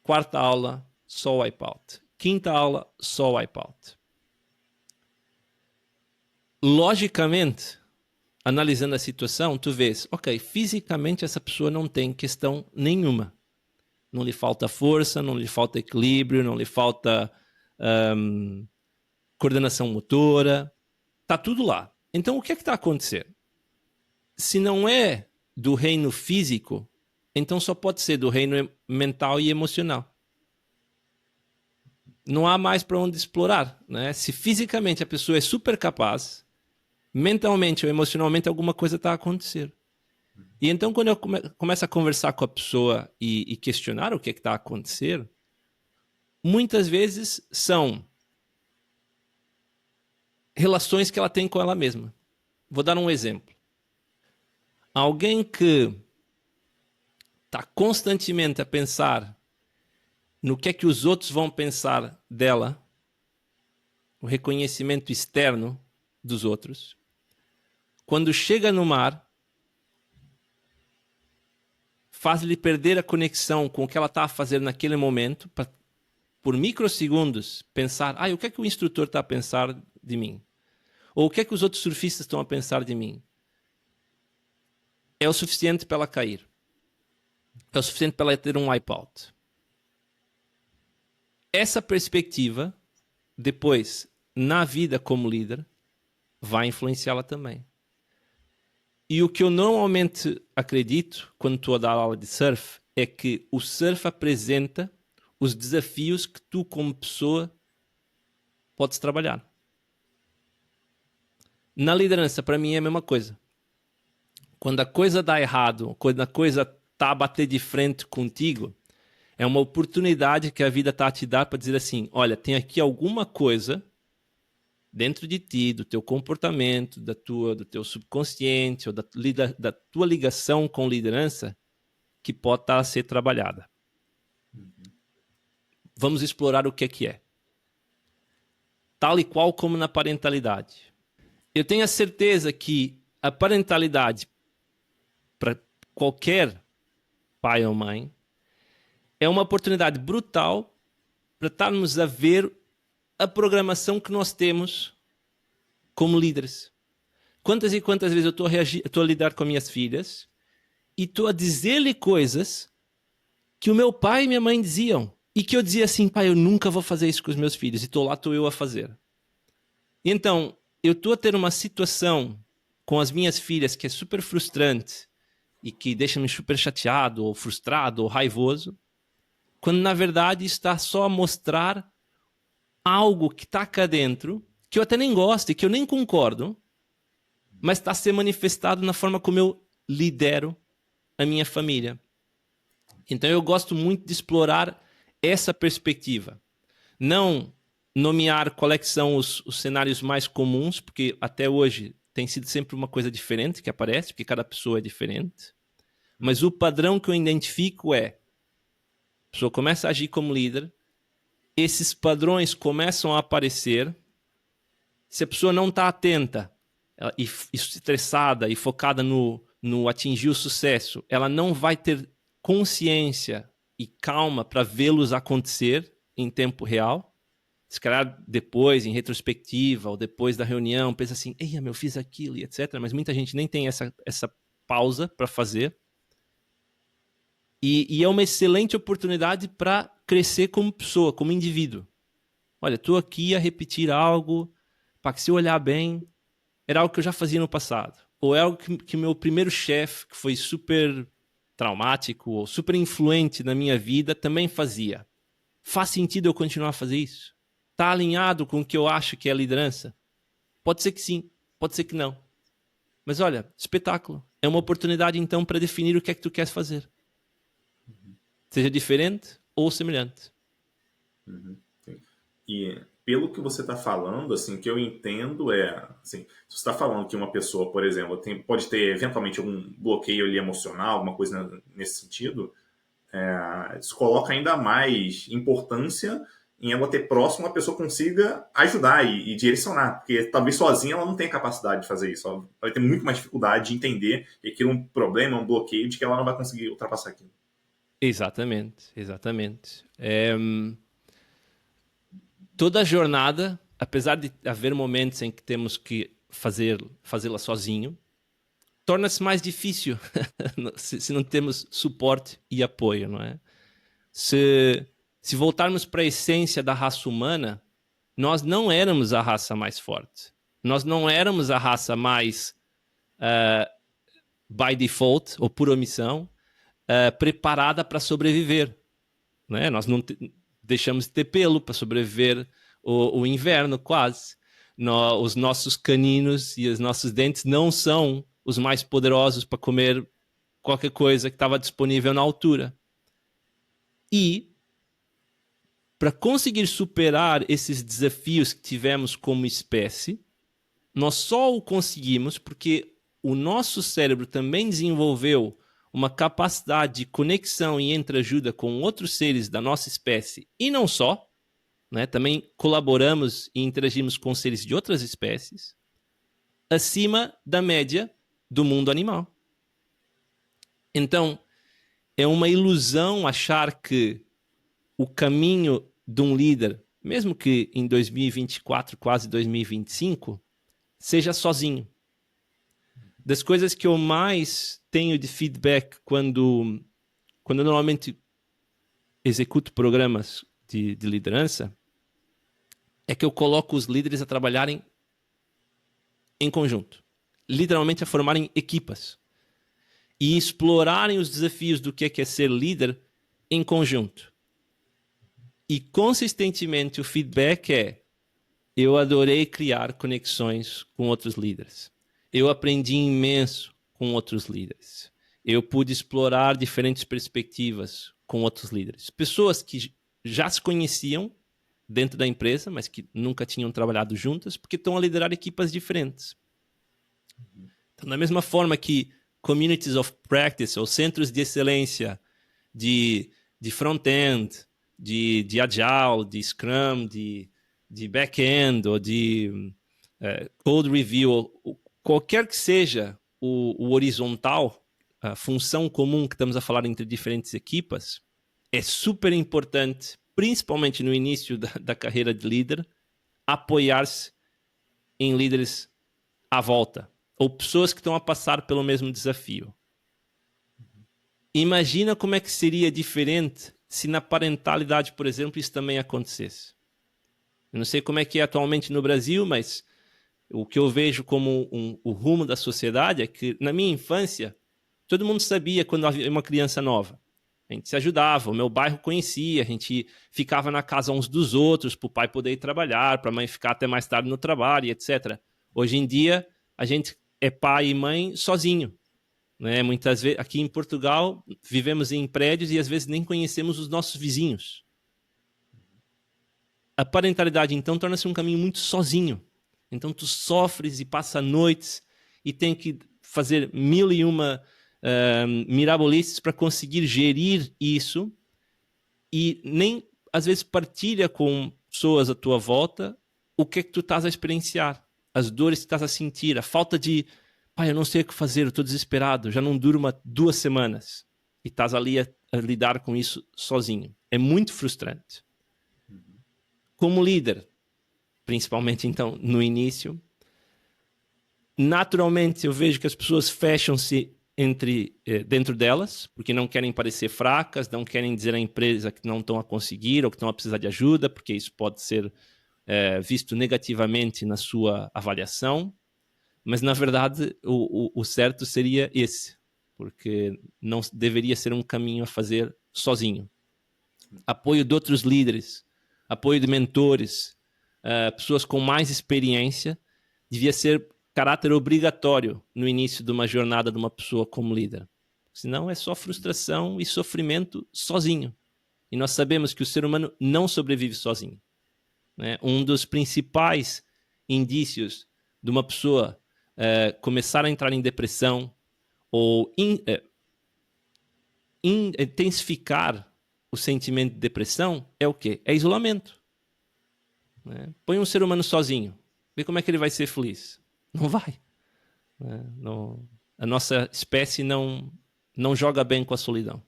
Quarta aula, só wipeout. Quinta aula, só wipeout. Logicamente, analisando a situação, tu vês, ok, fisicamente essa pessoa não tem questão nenhuma. Não lhe falta força, não lhe falta equilíbrio, não lhe falta coordenação motora. Está tudo lá. Então, o que é que está a acontecer? Se não é do reino físico, então só pode ser do reino mental e emocional. Não há mais para onde explorar, né? Se fisicamente a pessoa é super capaz, mentalmente ou emocionalmente alguma coisa está a acontecer. E então, quando eu começo a conversar com a pessoa e questionar o que está a acontecer, muitas vezes são relações que ela tem com ela mesma. Vou dar um exemplo. Alguém que está constantemente a pensar no que é que os outros vão pensar dela, o reconhecimento externo dos outros, quando chega no mar, faz-lhe perder a conexão com o que ela está a fazer naquele momento, para, por microsegundos, pensar, o que é que o instrutor está a pensar de mim? Ou o que é que os outros surfistas estão a pensar de mim? É o suficiente para ela cair. É o suficiente para ela ter um wipeout. Essa perspectiva, depois, na vida como líder, vai influenciá-la também. E o que eu normalmente acredito, quando estou a dar aula de surf, é que o surf apresenta os desafios que tu, como pessoa, podes trabalhar. Na liderança, para mim, é a mesma coisa. Quando a coisa dá errado, quando a coisa está a bater de frente contigo, é uma oportunidade que a vida está a te dar para dizer assim, olha, tem aqui alguma coisa dentro de ti, do teu comportamento, do teu subconsciente, ou da tua ligação com liderança, que pode estar a ser trabalhada. Vamos explorar o que é. Tal e qual como na parentalidade. Eu tenho a certeza que a parentalidade, para qualquer pai ou mãe, é uma oportunidade brutal para estarmos a ver a programação que nós temos como líderes. Quantas e quantas vezes eu estou a lidar com minhas filhas e estou a dizer-lhe coisas que o meu pai e minha mãe diziam. E que eu dizia assim, pai, eu nunca vou fazer isso com os meus filhos. E estou eu a fazer. E então, eu estou a ter uma situação com as minhas filhas que é super frustrante e que deixa-me super chateado, ou frustrado, ou raivoso, quando na verdade está só a mostrar algo que está cá dentro, que eu até nem gosto e que eu nem concordo, mas está a ser manifestado na forma como eu lidero a minha família. Então eu gosto muito de explorar essa perspectiva. Não nomear quais que são os cenários mais comuns, porque até hoje tem sido sempre uma coisa diferente que aparece, porque cada pessoa é diferente. Mas o padrão que eu identifico é: a pessoa começa a agir como líder, esses padrões começam a aparecer. Se a pessoa não está atenta e estressada e focada no atingir o sucesso, ela não vai ter consciência e calma para vê-los acontecer em tempo real. Se calhar depois, em retrospectiva, ou depois da reunião, pensa assim, ei, eu fiz aquilo e etc. Mas muita gente nem tem essa pausa para fazer. E é uma excelente oportunidade para crescer como pessoa, como indivíduo. Olha, estou aqui a repetir algo, para que se eu olhar bem, era algo que eu já fazia no passado. Ou é algo que o meu primeiro chefe, que foi super traumático ou super influente na minha vida, também fazia. Faz sentido eu continuar a fazer isso? Está alinhado com o que eu acho que é a liderança? Pode ser que sim, pode ser que não. Mas olha, espetáculo. É uma oportunidade então para definir o que é que tu queres fazer. Seja diferente ou semelhante. E pelo que você está falando, assim, o que eu entendo é, assim, se você está falando que uma pessoa, por exemplo, pode ter eventualmente algum bloqueio ali emocional, alguma coisa nesse sentido, isso coloca ainda mais importância em ela ter próximo uma pessoa que consiga ajudar e direcionar, porque talvez sozinha ela não tenha capacidade de fazer isso, ela vai ter muito mais dificuldade de entender que aquilo é um problema, um bloqueio, de que ela não vai conseguir ultrapassar aquilo. Exatamente, exatamente. Toda a jornada, apesar de haver momentos em que temos que fazê-la sozinho, torna-se mais difícil se não temos suporte e apoio, não é? Se voltarmos para a essência da raça humana, nós não éramos a raça mais forte. Nós não éramos a raça mais by default, ou por omissão, preparada para sobreviver. Né? Nós não deixamos de ter pelo para sobreviver o inverno, quase. Os nossos caninos e os nossos dentes não são os mais poderosos para comer qualquer coisa que estava disponível na altura. E, para conseguir superar esses desafios que tivemos como espécie, nós só o conseguimos porque o nosso cérebro também desenvolveu uma capacidade de conexão e entreajuda com outros seres da nossa espécie, e não só, né? Também colaboramos e interagimos com seres de outras espécies, acima da média do mundo animal. Então, é uma ilusão achar que o caminho de um líder, mesmo que em 2024, quase 2025, seja sozinho. Das coisas que eu mais tenho de feedback quando eu normalmente executo programas de liderança, é que eu coloco os líderes a trabalharem em conjunto. Literalmente a formarem equipas. E explorarem os desafios do que é ser líder em conjunto. E consistentemente o feedback é: eu adorei criar conexões com outros líderes. Eu aprendi imenso com outros líderes. Eu pude explorar diferentes perspectivas com outros líderes. Pessoas que já se conheciam dentro da empresa, mas que nunca tinham trabalhado juntas, porque estão a liderar equipas diferentes. Então, da mesma forma que communities of practice, ou centros de excelência de front-end, de Agile, de Scrum, de back-end, ou de code review, qualquer que seja o horizontal, a função comum que estamos a falar entre diferentes equipas, é super importante, principalmente no início da carreira de líder, apoiar-se em líderes à volta, ou pessoas que estão a passar pelo mesmo desafio. Imagina como é que seria diferente se na parentalidade, por exemplo, isso também acontecesse. Eu não sei como é que é atualmente no Brasil, mas o que eu vejo como o rumo da sociedade é que, na minha infância, todo mundo sabia quando havia uma criança nova. A gente se ajudava, o meu bairro conhecia, a gente ficava na casa uns dos outros para o pai poder ir trabalhar, para a mãe ficar até mais tarde no trabalho, etc. Hoje em dia, a gente é pai e mãe sozinho. Né? Muitas vezes, aqui em Portugal, vivemos em prédios e às vezes nem conhecemos os nossos vizinhos. A parentalidade, então, torna-se um caminho muito sozinho. Então, tu sofres e passa noites e tem que fazer mil e uma mirabolices para conseguir gerir isso, e nem, às vezes, partilha com pessoas à tua volta o que é que tu estás a experienciar, as dores que estás a sentir, a falta de pai, eu não sei o que fazer, eu estou desesperado, já não durmo há 2 semanas. E estás ali a lidar com isso sozinho. É muito frustrante. Como líder, principalmente então no início, naturalmente eu vejo que as pessoas fecham-se dentro delas, porque não querem parecer fracas, não querem dizer à empresa que não estão a conseguir ou que estão a precisar de ajuda, porque isso pode ser visto negativamente na sua avaliação. Mas, na verdade, o certo seria esse, porque não deveria ser um caminho a fazer sozinho. Apoio de outros líderes, apoio de mentores, pessoas com mais experiência, devia ser caráter obrigatório no início de uma jornada de uma pessoa como líder. Senão é só frustração e sofrimento sozinho. E nós sabemos que o ser humano não sobrevive sozinho. Né? Um dos principais indícios de uma pessoa começar a entrar em depressão ou intensificar o sentimento de depressão é o quê? É isolamento. Né? Põe um ser humano sozinho, vê como é que ele vai ser feliz. Não vai. Né? Não, a nossa espécie não joga bem com a solidão.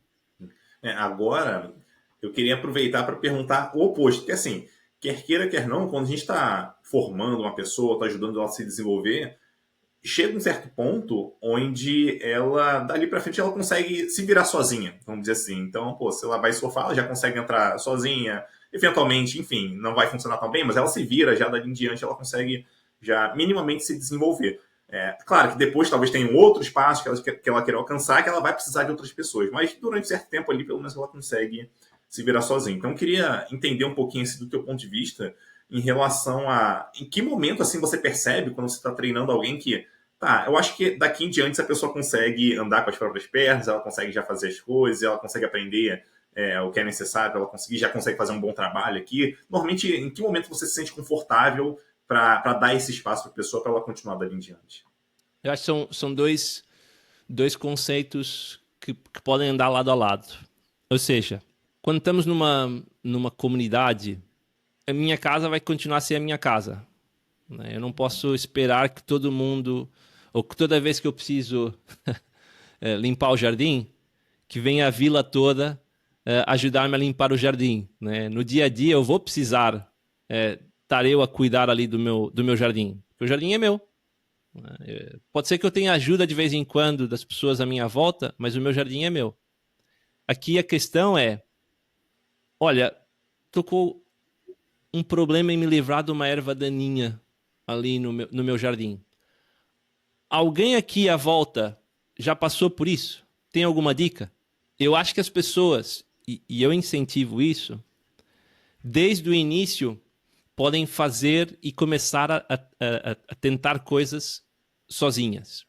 Agora, eu queria aproveitar para perguntar o oposto, porque assim, quer queira, quer não, quando a gente está formando uma pessoa, está ajudando ela a se desenvolver, chega um certo ponto onde ela, dali para frente, ela consegue se virar sozinha, vamos dizer assim. Então, pô, se ela vai surfar, ela já consegue entrar sozinha, eventualmente, enfim, não vai funcionar tão bem, mas ela se vira, já dali em diante ela consegue já minimamente se desenvolver. Claro que depois talvez tenha outros passos que ela queira alcançar, que ela vai precisar de outras pessoas, mas durante certo tempo ali, pelo menos ela consegue se virar sozinha. Então, eu queria entender um pouquinho assim, do teu ponto de vista em relação a em que momento assim você percebe quando você está treinando alguém que tá, eu acho que daqui em diante a pessoa consegue andar com as próprias pernas, ela consegue já fazer as coisas, ela consegue aprender o que é necessário, ela já consegue fazer um bom trabalho aqui. Normalmente, em que momento você se sente confortável para dar esse espaço para a pessoa para ela continuar dali em diante? Eu acho que são dois conceitos que podem andar lado a lado. Ou seja, quando estamos numa comunidade, a minha casa vai continuar a ser a minha casa, né? Eu não posso esperar que todo mundo, ou que toda vez que eu preciso limpar o jardim, que venha a vila toda ajudar-me a limpar o jardim, né? No dia a dia eu vou precisar estar eu a cuidar ali do meu jardim, porque o jardim é meu. Pode ser que eu tenha ajuda de vez em quando das pessoas à minha volta, mas o meu jardim é meu. Aqui a questão é, olha, tô com um problema em me livrar de uma erva daninha ali no meu jardim. Alguém aqui à volta já passou por isso? Tem alguma dica? Eu acho que as pessoas, e eu incentivo isso, desde o início podem fazer e começar a tentar coisas sozinhas.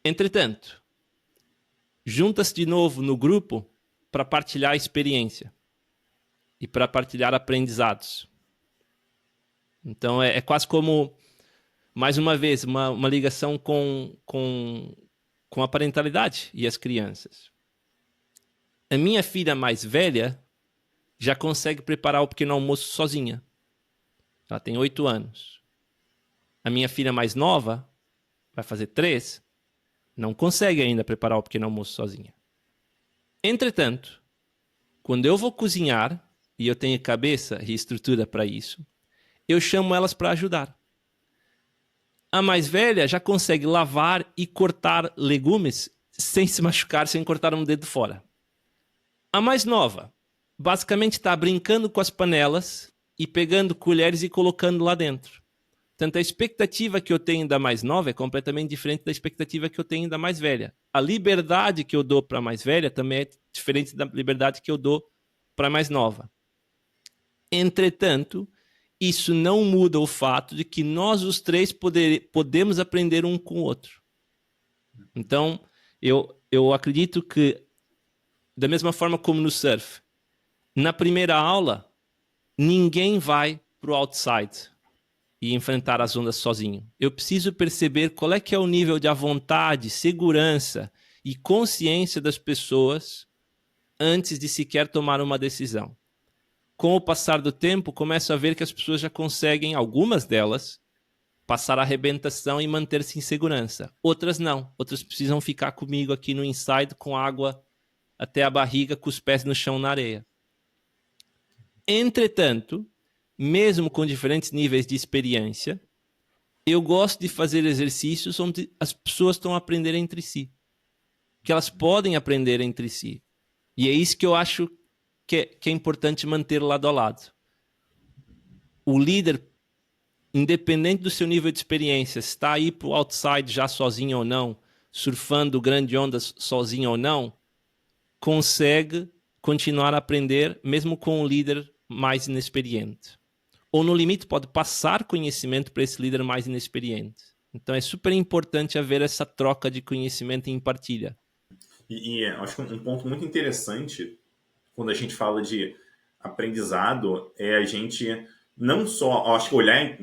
Entretanto, junta-se de novo no grupo para partilhar a experiência e para partilhar aprendizados. Então é quase como, mais uma vez, uma ligação com a parentalidade e as crianças. A minha filha mais velha já consegue preparar o pequeno almoço sozinha. Ela tem 8 anos. A minha filha mais nova, vai fazer 3, não consegue ainda preparar o pequeno almoço sozinha. Entretanto, quando eu vou cozinhar, e eu tenho cabeça e estrutura para isso, eu chamo elas para ajudar. A mais velha já consegue lavar e cortar legumes sem se machucar, sem cortar um dedo fora. A mais nova, basicamente está brincando com as panelas e pegando colheres e colocando lá dentro. Portanto, a expectativa que eu tenho da mais nova é completamente diferente da expectativa que eu tenho da mais velha. A liberdade que eu dou para a mais velha também é diferente da liberdade que eu dou para a mais nova. Entretanto, isso não muda o fato de que nós os três podemos aprender um com o outro. Então, eu acredito que, da mesma forma como no surf, na primeira aula, ninguém vai para o outside e enfrentar as ondas sozinho. Eu preciso perceber qual é que é o nível de vontade, segurança e consciência das pessoas antes de sequer tomar uma decisão. Com o passar do tempo, começo a ver que as pessoas já conseguem, algumas delas, passar a arrebentação e manter-se em segurança. Outras não. Outras precisam ficar comigo aqui no inside com água até a barriga, com os pés no chão na areia. Entretanto, mesmo com diferentes níveis de experiência, eu gosto de fazer exercícios onde as pessoas estão aprendendo entre si. Que elas podem aprender entre si. E é isso que eu acho que é importante manter lado a lado. O líder, independente do seu nível de experiência, está aí para o outside já sozinho ou não, surfando grandes ondas sozinho ou não, consegue continuar a aprender mesmo com um líder mais inexperiente. Ou no limite pode passar conhecimento para esse líder mais inexperiente. Então é super importante haver essa troca de conhecimento em partilha. E acho que um ponto muito interessante quando a gente fala de aprendizado é a gente não só, acho que olhar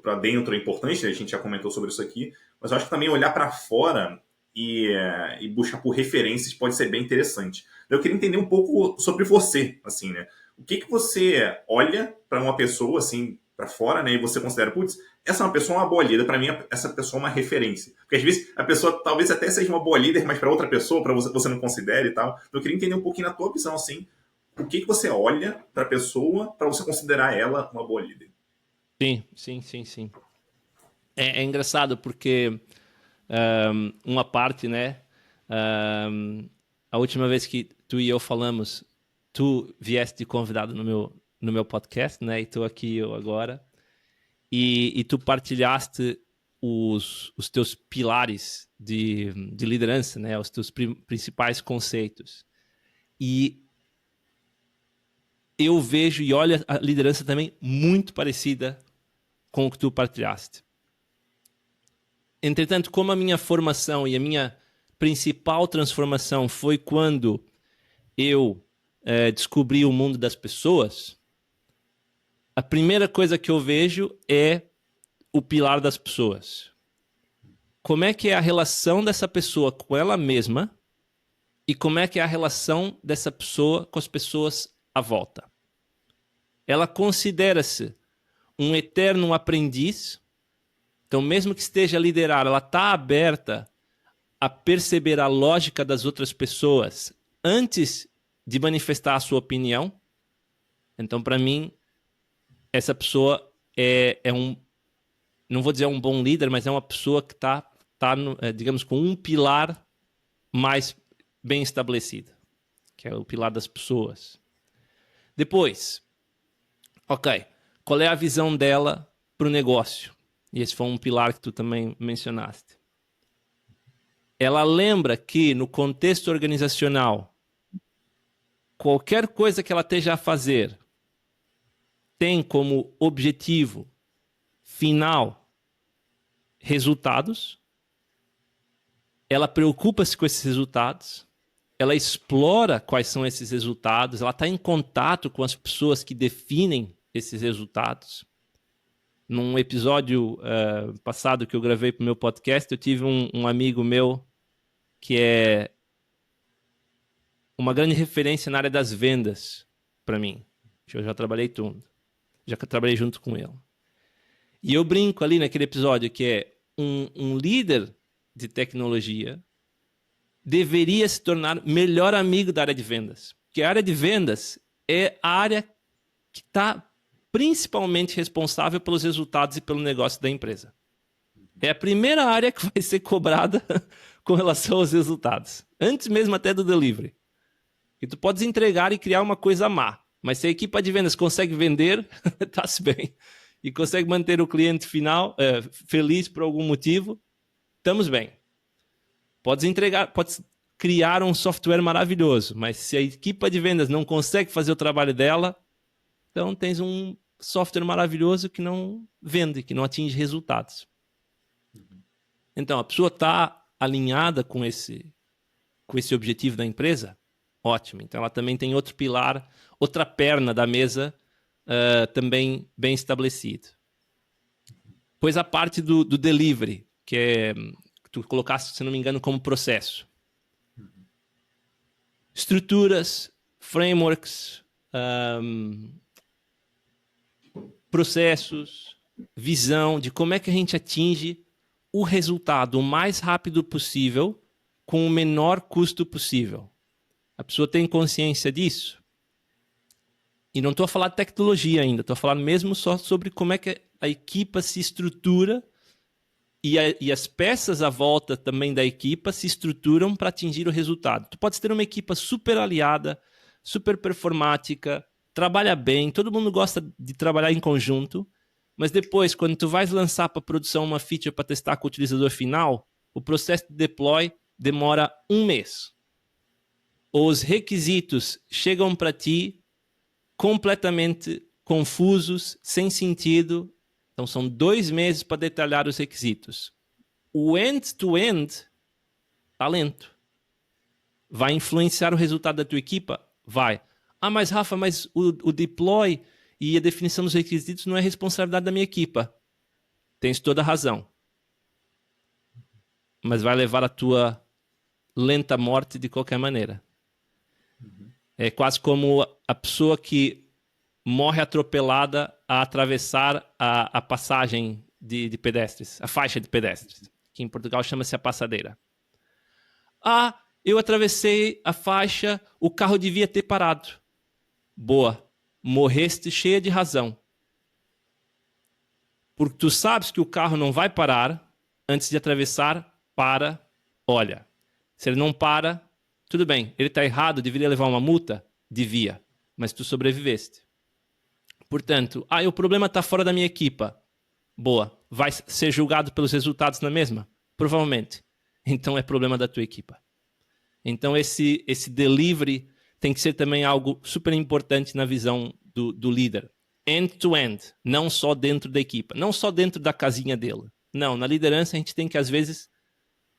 para dentro é importante, a gente já comentou sobre isso aqui, mas eu acho que também olhar para fora e buscar por referências pode ser bem interessante. Eu queria entender um pouco sobre você, assim, né? O que você olha para uma pessoa, assim, para fora, né? E você considera, putz, essa é uma pessoa uma boa líder, para mim essa pessoa é uma referência. Porque às vezes a pessoa talvez até seja uma boa líder, mas para outra pessoa, para você não considera e tal. Então eu queria entender um pouquinho na tua visão, assim, o que você olha para a pessoa para você considerar ela uma boa líder. Sim. É engraçado porque uma parte, né? A última vez que tu e eu falamos, tu vieste de convidado no meu podcast, né? E estou aqui eu agora. E tu partilhaste os teus pilares de liderança, né? Os teus principais conceitos. E eu vejo e olho a liderança também muito parecida com o que tu partilhaste. Entretanto, como a minha formação e a minha principal transformação foi quando eu descobri o mundo das pessoas, a primeira coisa que eu vejo é o pilar das pessoas. como é que é a relação dessa pessoa com ela mesma e como é que é a relação dessa pessoa com as pessoas à volta. Ela considera-se um eterno aprendiz, então mesmo que esteja a liderar, ela está aberta a perceber a lógica das outras pessoas antes de manifestar a sua opinião. Então, para mim, essa pessoa é um, não vou dizer um bom líder, mas é uma pessoa que está, digamos, com um pilar mais bem estabelecido, que é o pilar das pessoas. Depois, ok, qual é a visão dela para o negócio? E esse foi um pilar que tu também mencionaste. Ela lembra que no contexto organizacional, qualquer coisa que ela esteja a fazer tem como objetivo final resultados. Ela preocupa-se com esses resultados. Ela explora quais são esses resultados. Ela está em contato com as pessoas que definem esses resultados. Num episódio passado que eu gravei para o meu podcast, eu tive um amigo meu que é uma grande referência na área das vendas para mim. Eu já trabalhei tudo. Já trabalhei junto com ele. E eu brinco ali naquele episódio que é um líder de tecnologia deveria se tornar melhor amigo da área de vendas. Porque a área de vendas é a área que está principalmente responsável pelos resultados e pelo negócio da empresa. É a primeira área que vai ser cobrada com relação aos resultados. Antes mesmo até do delivery. E tu podes entregar e criar uma coisa má. Mas se a equipe de vendas consegue vender, está-se bem. E consegue manter o cliente final feliz por algum motivo, estamos bem. Podes criar um software maravilhoso, mas se a equipe de vendas não consegue fazer o trabalho dela, então tens um software maravilhoso que não vende, que não atinge resultados. Então, a pessoa está alinhada com esse objetivo da empresa? Ótimo. Então, ela também tem outro pilar, outra perna da mesa também bem estabelecido. Pois a parte do delivery, que é que tu colocaste, se não me engano, como processo. Estruturas, frameworks, processos, visão de como é que a gente atinge o resultado o mais rápido possível com o menor custo possível. A pessoa tem consciência disso? E não estou a falar de tecnologia ainda, estou a falar mesmo só sobre como é que a equipa se estrutura e as peças à volta também da equipa se estruturam para atingir o resultado. Tu podes ter uma equipa super aliada, super performática, trabalha bem, todo mundo gosta de trabalhar em conjunto, mas depois, quando tu vais lançar para produção uma feature para testar com o utilizador final, o processo de deploy demora 1 mês. Os requisitos chegam para ti completamente confusos, sem sentido. Então, são 2 meses para detalhar os requisitos. O end-to-end está lento. Vai influenciar o resultado da tua equipa? Vai. Ah, mas Rafa, mas o deploy e a definição dos requisitos não é responsabilidade da minha equipa. Tens toda a razão. Mas vai levar a tua lenta morte de qualquer maneira. É quase como a pessoa que morre atropelada a atravessar a passagem de pedestres, a faixa de pedestres, que em Portugal chama-se a passadeira. Ah, eu atravessei a faixa, o carro devia ter parado. Boa, morreste cheia de razão. Porque tu sabes que o carro não vai parar antes de atravessar, olha. Se ele não para, tudo bem, ele está errado, deveria levar uma multa? Devia, mas tu sobreviveste. Portanto, o problema está fora da minha equipa. Boa, vai ser julgado pelos resultados na mesma? Provavelmente. Então é problema da tua equipa. Então esse delivery tem que ser também algo super importante na visão do líder. End-to-end, não só dentro da equipa, não só dentro da casinha dele. Não, na liderança a gente tem que às vezes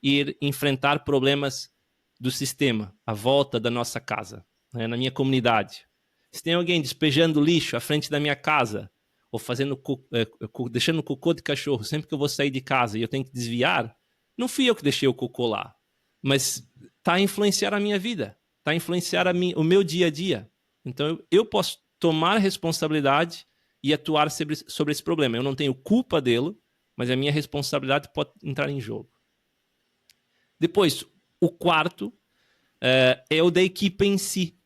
ir enfrentar problemas do sistema, à volta da nossa casa, né, na minha comunidade. Se tem alguém despejando lixo à frente da minha casa, ou deixando cocô de cachorro sempre que eu vou sair de casa e eu tenho que desviar, Não fui eu que deixei o cocô lá, mas está a influenciar a minha vida, está a influenciar o meu dia a dia. Então eu posso tomar responsabilidade e atuar sobre esse problema. Eu não tenho culpa dele, mas a minha responsabilidade pode entrar em jogo. Depois, o quarto é o da equipa em si.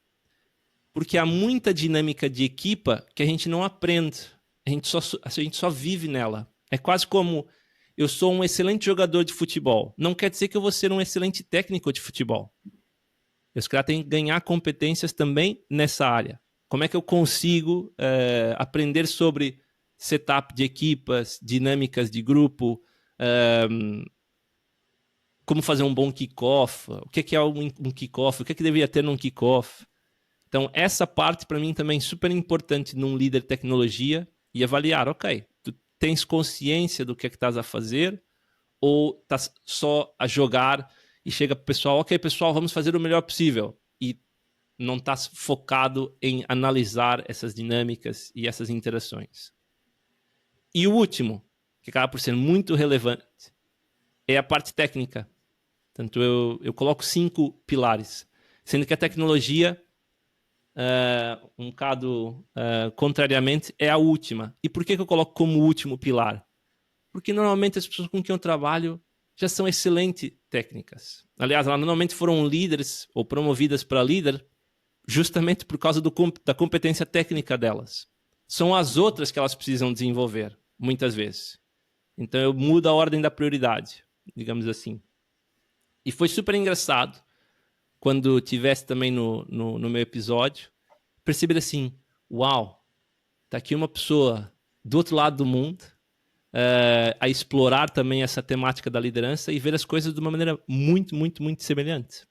Porque há muita dinâmica de equipa que a gente não aprende. A gente só vive nela. É quase como eu sou um excelente jogador de futebol. Não quer dizer que eu vou ser um excelente técnico de futebol. Os caras têm que ganhar competências também nessa área. Como é que eu consigo aprender sobre setup de equipas, dinâmicas de grupo, como fazer um bom kickoff, o que é um kickoff, o que deveria ter num kickoff. Então, essa parte para mim também é super importante num líder de tecnologia e avaliar, ok, tu tens consciência do que é que estás a fazer ou estás só a jogar e chega para o pessoal, ok, pessoal, vamos fazer o melhor possível. E não estás focado em analisar essas dinâmicas e essas interações. E o último, que acaba por ser muito relevante, é a parte técnica. Portanto, eu coloco 5 pilares, sendo que a tecnologia, um bocado contrariamente, é a última. E por que eu coloco como último pilar? Porque normalmente as pessoas com quem eu trabalho já são excelentes técnicas. Aliás, elas normalmente foram líderes ou promovidas para líder justamente por causa da competência técnica delas. São as outras que elas precisam desenvolver, muitas vezes. Então eu mudo a ordem da prioridade, digamos assim. E foi super engraçado quando tivesse também no meu episódio, perceber assim, uau, tá aqui uma pessoa do outro lado do mundo a explorar também essa temática da liderança e ver as coisas de uma maneira muito, muito, muito semelhante.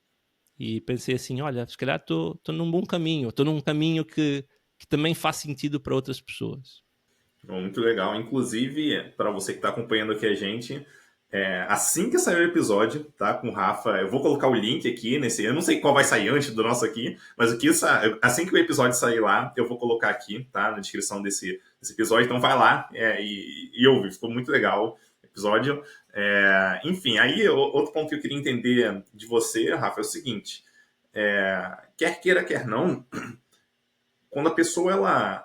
E pensei assim, olha, se calhar estou num bom caminho, estou num caminho que também faz sentido para outras pessoas. Muito legal. Inclusive, para você que está acompanhando aqui a gente, assim que sair o episódio, tá? Com o Rafa, eu vou colocar o link aqui nesse. Eu não sei qual vai sair antes do nosso aqui, mas assim que o episódio sair lá, eu vou colocar aqui, tá? Na descrição desse episódio. Então vai lá e ouve. Ficou muito legal o episódio. Enfim, aí outro ponto que eu queria entender de você, Rafa, é o seguinte: quer queira, quer não, quando a pessoa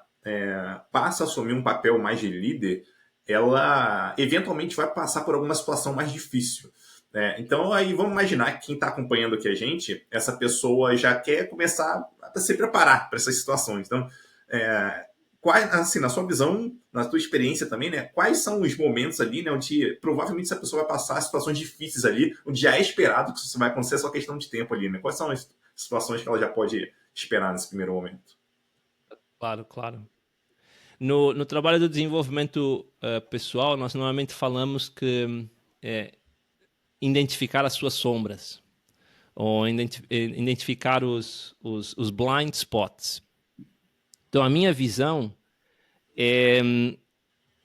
passa a assumir um papel mais de líder, ela eventualmente vai passar por alguma situação mais difícil. Então, aí vamos imaginar que quem está acompanhando aqui a gente, essa pessoa já quer começar a se preparar para essas situações. Então, assim, na sua visão, na sua experiência também, né, quais são os momentos ali, né, onde provavelmente essa pessoa vai passar situações difíceis ali, onde já é esperado que isso vai acontecer, é só questão de tempo ali, né? Quais são as situações que ela já pode esperar nesse primeiro momento? Claro, claro. No trabalho do desenvolvimento pessoal, nós normalmente falamos que identificar as suas sombras, ou identificar os blind spots. Então, a minha visão é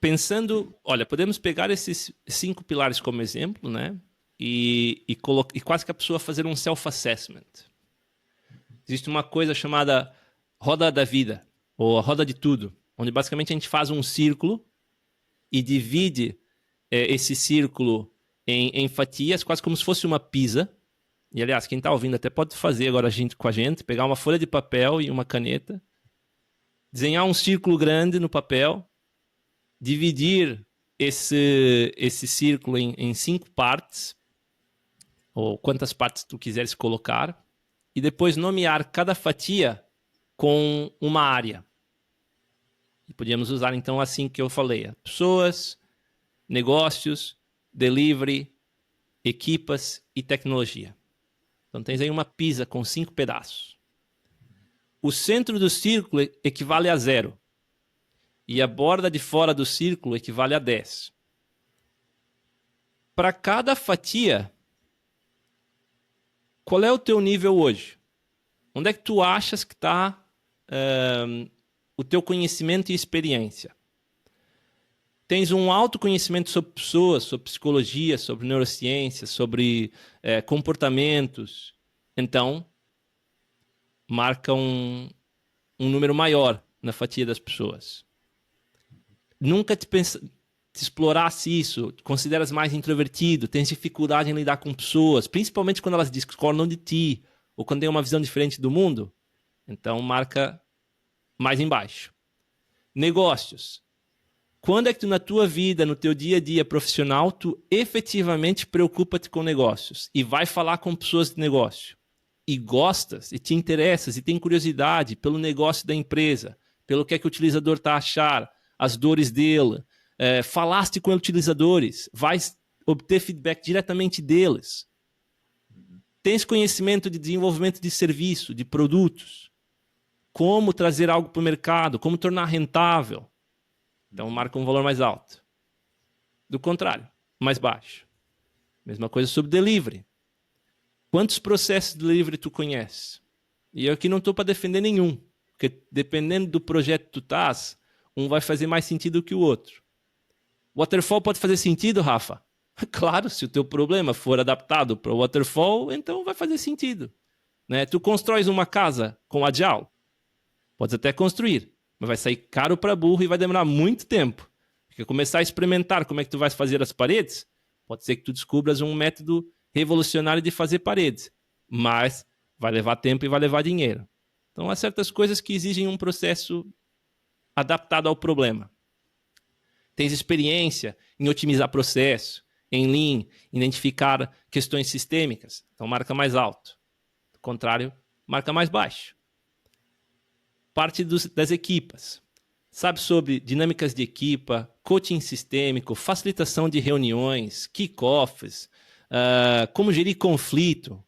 pensando, olha, podemos pegar esses 5 pilares como exemplo, né? E quase que a pessoa fazer um self-assessment. Existe uma coisa chamada roda da vida, ou a roda de tudo, onde basicamente a gente faz um círculo e divide esse círculo em fatias, quase como se fosse uma pizza. E, aliás, quem está ouvindo até pode fazer agora com a gente, pegar uma folha de papel e uma caneta, desenhar um círculo grande no papel, dividir esse círculo em 5 partes, ou quantas partes tu quiseres colocar, e depois nomear cada fatia com uma área. E podíamos usar, então, assim que eu falei: pessoas, negócios, delivery, equipas e tecnologia. Então, tens aí uma pizza com 5 pedaços. O centro do círculo equivale a 0. E a borda de fora do círculo equivale a 10. Para cada fatia, qual é o teu nível hoje? Onde é que tu achas que está o teu conhecimento e experiência? Tens um autoconhecimento sobre pessoas, sobre psicologia, sobre neurociência, sobre comportamentos. Então, marca um número maior na fatia das pessoas. Nunca te te explorasse isso, te consideras mais introvertido, tens dificuldade em lidar com pessoas, principalmente quando elas discordam de ti, ou quando tem uma visão diferente do mundo, então marca mais embaixo. Negócios. Quando é que tu, na tua vida, no teu dia a dia profissional, tu efetivamente preocupa-te com negócios e vai falar com pessoas de negócio e gostas, e te interessas, e tem curiosidade pelo negócio da empresa, pelo que é que o utilizador está a achar, as dores dele, falaste com utilizadores, vais obter feedback diretamente deles, tens conhecimento de desenvolvimento de serviço, de produtos, como trazer algo para o mercado, como tornar rentável. Então marca um valor mais alto. Do contrário, mais baixo. Mesma coisa sobre delivery. Quantos processos de delivery tu conheces? E eu aqui não estou para defender nenhum, porque dependendo do projeto que tu estás, um vai fazer mais sentido que o outro. Waterfall pode fazer sentido, Rafa? Claro, se o teu problema for adaptado para o Waterfall, então vai fazer sentido. Né? Tu constróis uma casa com Agile? Podes até construir, mas vai sair caro para burro e vai demorar muito tempo. Porque começar a experimentar como é que tu vais fazer as paredes, pode ser que tu descubras um método revolucionário de fazer paredes, mas vai levar tempo e vai levar dinheiro. Então há certas coisas que exigem um processo adaptado ao problema. Tens experiência em otimizar processo, em Lean, identificar questões sistêmicas, então marca mais alto. Do contrário, marca mais baixo. Parte das equipas. Sabe sobre dinâmicas de equipa, coaching sistêmico, facilitação de reuniões, kick-offs, como gerir conflito,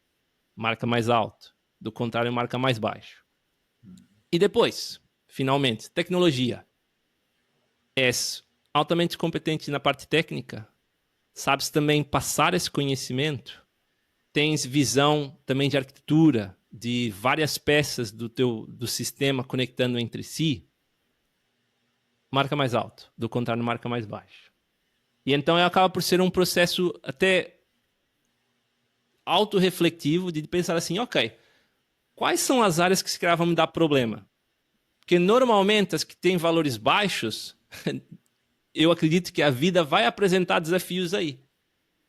marca mais alto. Do contrário, marca mais baixo. E depois, finalmente, tecnologia. És altamente competente na parte técnica, sabes também passar esse conhecimento, tens visão também de arquitetura, de várias peças do sistema conectando entre si, marca mais alto, do contrário, marca mais baixo. E então acaba por ser um processo até autorrefletivo de pensar assim, ok, quais são as áreas que se calhar vão me dar problema? Porque normalmente as que têm valores baixos, eu acredito que a vida vai apresentar desafios aí.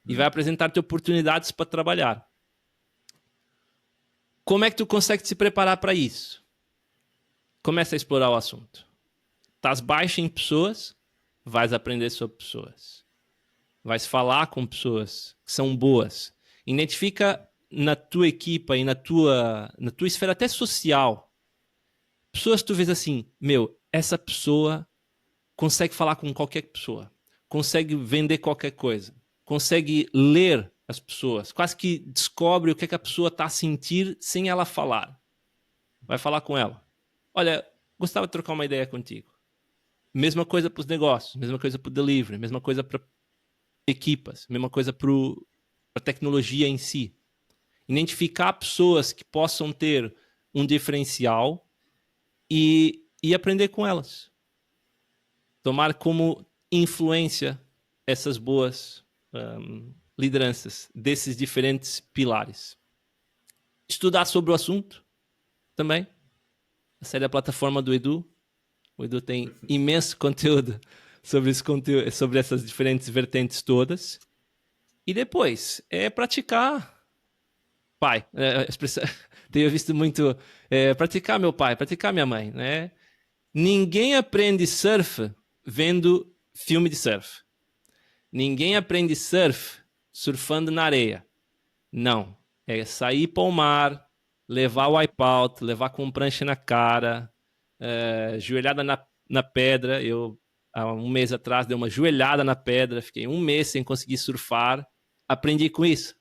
E vai apresentar-te oportunidades para trabalhar. Como é que tu consegue se preparar para isso? Começa a explorar o assunto. Estás baixo em pessoas, vais aprender sobre pessoas. Vais falar com pessoas que são boas. Identifica na tua equipa e na tua esfera até social. Pessoas que tu vês assim, essa pessoa consegue falar com qualquer pessoa. Consegue vender qualquer coisa. Consegue ler as pessoas. Quase que descobre o que é que a pessoa está a sentir sem ela falar. Vai falar com ela. Olha, gostava de trocar uma ideia contigo. Mesma coisa para os negócios, mesma coisa para o delivery, mesma coisa para equipas, mesma coisa para a tecnologia em si. Identificar pessoas que possam ter um diferencial e aprender com elas. Tomar como influência essas boas lideranças desses diferentes pilares. Estudar sobre o assunto também. Acesse a plataforma do Edu. O Edu tem imenso conteúdo sobre essas diferentes vertentes todas. E depois, praticar. Pai, tenho visto muito praticar meu pai, praticar minha mãe, né? Ninguém aprende surf vendo filme de surf. Ninguém aprende surf surfando na areia. Não. É sair para o mar, levar o wipeout, levar com prancha na cara, joelhada na pedra. Eu, há um mês atrás, dei uma joelhada na pedra, fiquei um mês sem conseguir surfar. Aprendi com isso.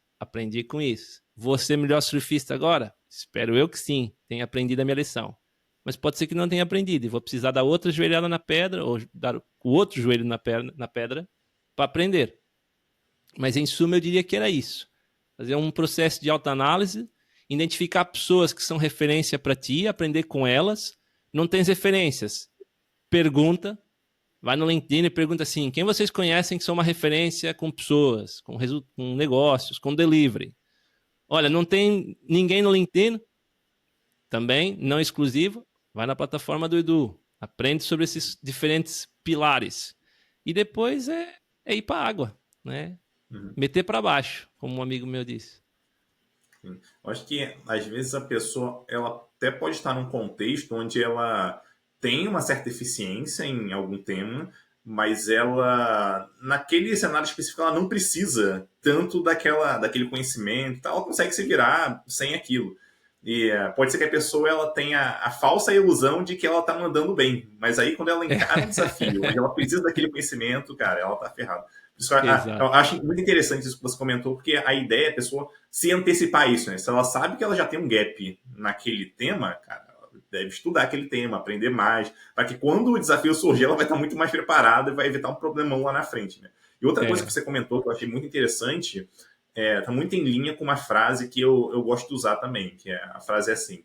Vou ser melhor surfista agora? Espero eu que sim, tenha aprendido a minha lição. Mas pode ser que não tenha aprendido e vou precisar dar outra joelhada na pedra ou dar o outro joelho na pedra para aprender. Mas em suma eu diria que era isso. Fazer um processo de autoanálise, identificar pessoas que são referência para ti, aprender com elas. Não tens referências? Pergunta. Vai no LinkedIn e pergunta assim, quem vocês conhecem que são uma referência com pessoas, com negócios, com delivery? Olha, não tem ninguém no LinkedIn? Também, não exclusivo, vai na plataforma do Edu. Aprende sobre esses diferentes pilares. E depois é ir para a água, né? Uhum. Meter para baixo, como um amigo meu disse. Sim. Eu acho que às vezes a pessoa ela até pode estar num contexto onde ela tem uma certa eficiência em algum tema, mas ela naquele cenário específico ela não precisa tanto daquele conhecimento, tá? Ela consegue se virar sem aquilo. E pode ser que a pessoa ela tenha a falsa ilusão de que ela está mandando bem, mas aí quando ela encara um desafio, onde ela precisa daquele conhecimento, cara, ela tá ferrada. Por isso, eu Exato. acho muito interessante isso que você comentou, porque a ideia é a pessoa se antecipar isso, né? Se ela sabe que ela já tem um gap naquele tema, cara, ela deve estudar aquele tema, aprender mais, para que quando o desafio surgir, ela vai estar muito mais preparada e vai evitar um problemão lá na frente, né? E outra coisa que É, você comentou que eu achei muito interessante, tá muito em linha com uma frase que eu gosto de usar também, que a frase é assim: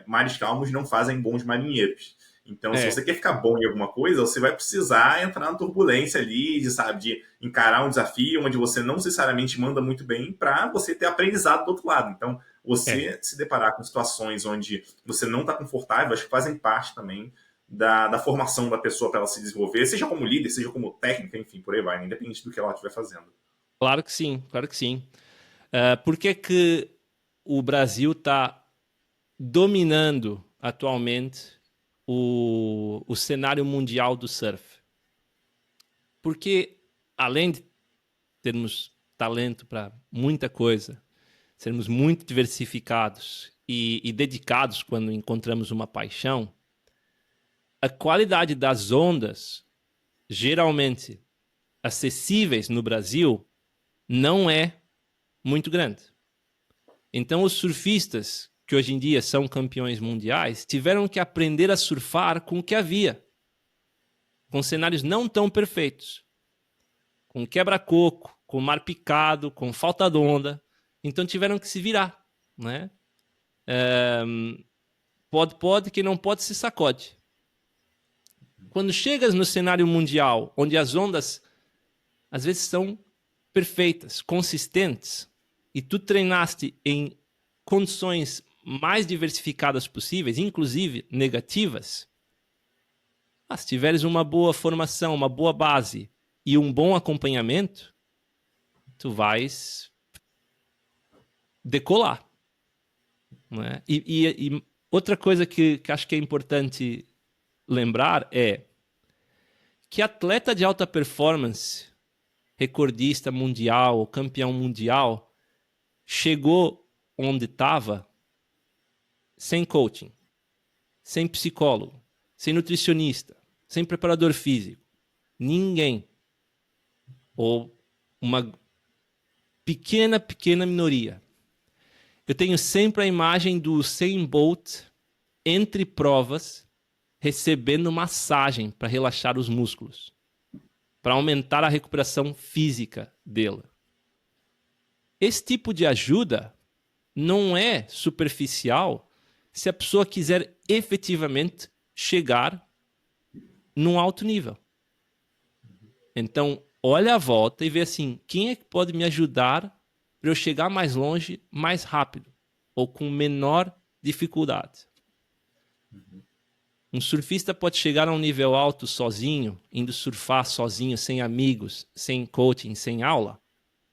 mares calmos não fazem bons marinheiros. Então, se é, você quer ficar bom em alguma coisa, você vai precisar entrar na turbulência ali, de encarar um desafio onde você não necessariamente manda muito bem para você ter aprendizado do outro lado. Então, é. você se deparar com situações onde você não está confortável, acho que fazem parte também da formação da pessoa para ela se desenvolver, seja como líder, seja como técnica, enfim, por aí vai, né? Independente do que ela estiver fazendo. Claro que sim, claro que sim. Por que que o Brasil está dominando atualmente o cenário mundial do surf? Porque, além de termos talento para muita coisa, sermos muito diversificados e dedicados quando encontramos uma paixão, a qualidade das ondas, geralmente acessíveis no Brasil, não é muito grande. Então, os surfistas, que hoje em dia são campeões mundiais, tiveram que aprender a surfar com o que havia, com cenários não tão perfeitos, com quebra-coco, com mar picado, com falta de onda. Então, tiveram que se virar, né? Pode, que não pode, se sacode. Quando chegas no cenário mundial, onde as ondas às vezes são perfeitas, consistentes, e tu treinaste em condições mais diversificadas possíveis, inclusive negativas, se tiveres uma boa formação, uma boa base e um bom acompanhamento, tu vais decolar. Não é? E outra coisa que acho que é importante lembrar é que atleta de alta performance, recordista mundial, campeão mundial, chegou onde estava sem coaching, sem psicólogo, sem nutricionista, sem preparador físico. Ninguém. Ou uma pequena minoria. Eu tenho sempre a imagem do Usain Bolt entre provas recebendo massagem para relaxar os músculos, para aumentar a recuperação física dele. Esse tipo de ajuda não é superficial se a pessoa quiser efetivamente chegar num alto nível. Então, olha à volta e vê assim, quem é que pode me ajudar para eu chegar mais longe, mais rápido ou com menor dificuldade. Um surfista pode chegar a um nível alto sozinho, indo surfar sozinho, sem amigos, sem coaching, sem aula?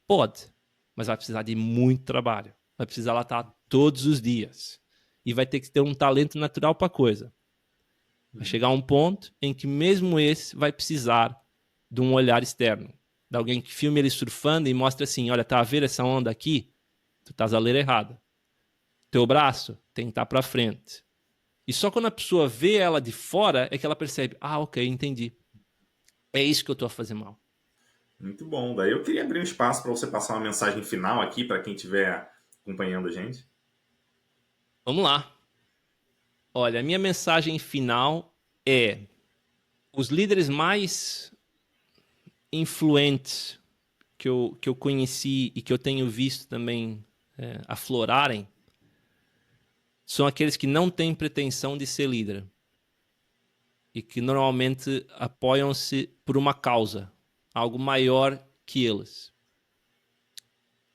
Pode, mas vai precisar de muito trabalho. Vai precisar lá estar todos os dias. E vai ter que ter um talento natural para a coisa. Vai chegar a um ponto em que mesmo esse vai precisar de um olhar externo. De alguém que filme ele surfando e mostra assim, olha, tá a ver essa onda aqui? Tu estás a ler errado. Teu braço tem que estar para frente. E só quando a pessoa vê ela de fora é que ela percebe, ok, entendi. É isso que eu estou a fazer mal. Muito bom. Daí eu queria abrir um espaço para você passar uma mensagem final aqui para quem estiver acompanhando a gente. Vamos lá. Olha, a minha mensagem final é: os líderes mais influentes que eu conheci e que eu tenho visto também aflorarem são aqueles que não têm pretensão de ser líder e que normalmente apoiam-se por uma causa, algo maior que eles,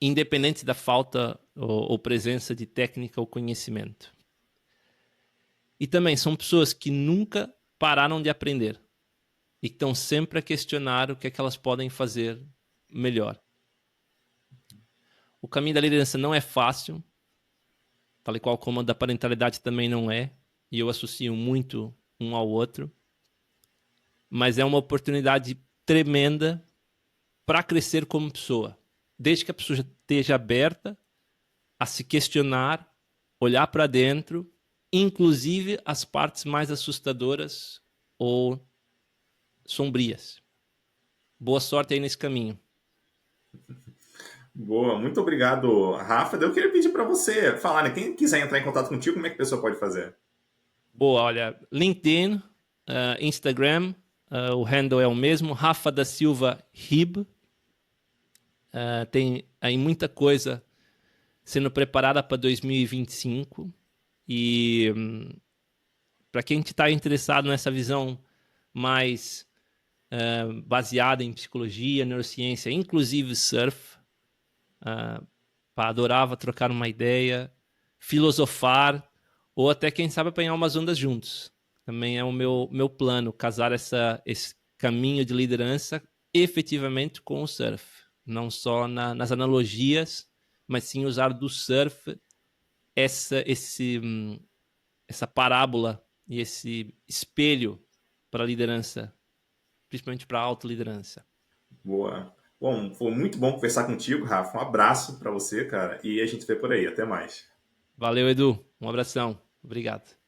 independente da falta ou presença de técnica ou conhecimento. E também são pessoas que nunca pararam de aprender e que estão sempre a questionar o que é que elas podem fazer melhor. O caminho da liderança não é fácil, tal e qual como o da parentalidade também não é, e eu associo muito um ao outro, mas é uma oportunidade tremenda para crescer como pessoa, desde que a pessoa esteja aberta a se questionar, olhar para dentro, inclusive as partes mais assustadoras ou sombrias. Boa sorte aí nesse caminho. Boa, muito obrigado, Rafa. Eu queria pedir para você falar, né? Quem quiser entrar em contato contigo, como é que a pessoa pode fazer? Boa, olha, LinkedIn, Instagram, o handle é o mesmo, Rafa da Silva Rib. Tem aí muita coisa sendo preparada para 2025 e para quem está interessado nessa visão mais baseada em psicologia, neurociência, inclusive surf, adorava trocar uma ideia, filosofar ou até, quem sabe, apanhar umas ondas juntos. Também é o meu plano, casar esse caminho de liderança efetivamente com o surf. Não só nas analogias, mas sim usar do surf essa parábola e esse espelho para a liderança, principalmente para a autoliderança. Boa. Bom, foi muito bom conversar contigo, Rafa. Um abraço para você, cara, e a gente vê por aí. Até mais. Valeu, Edu. Um abração. Obrigado.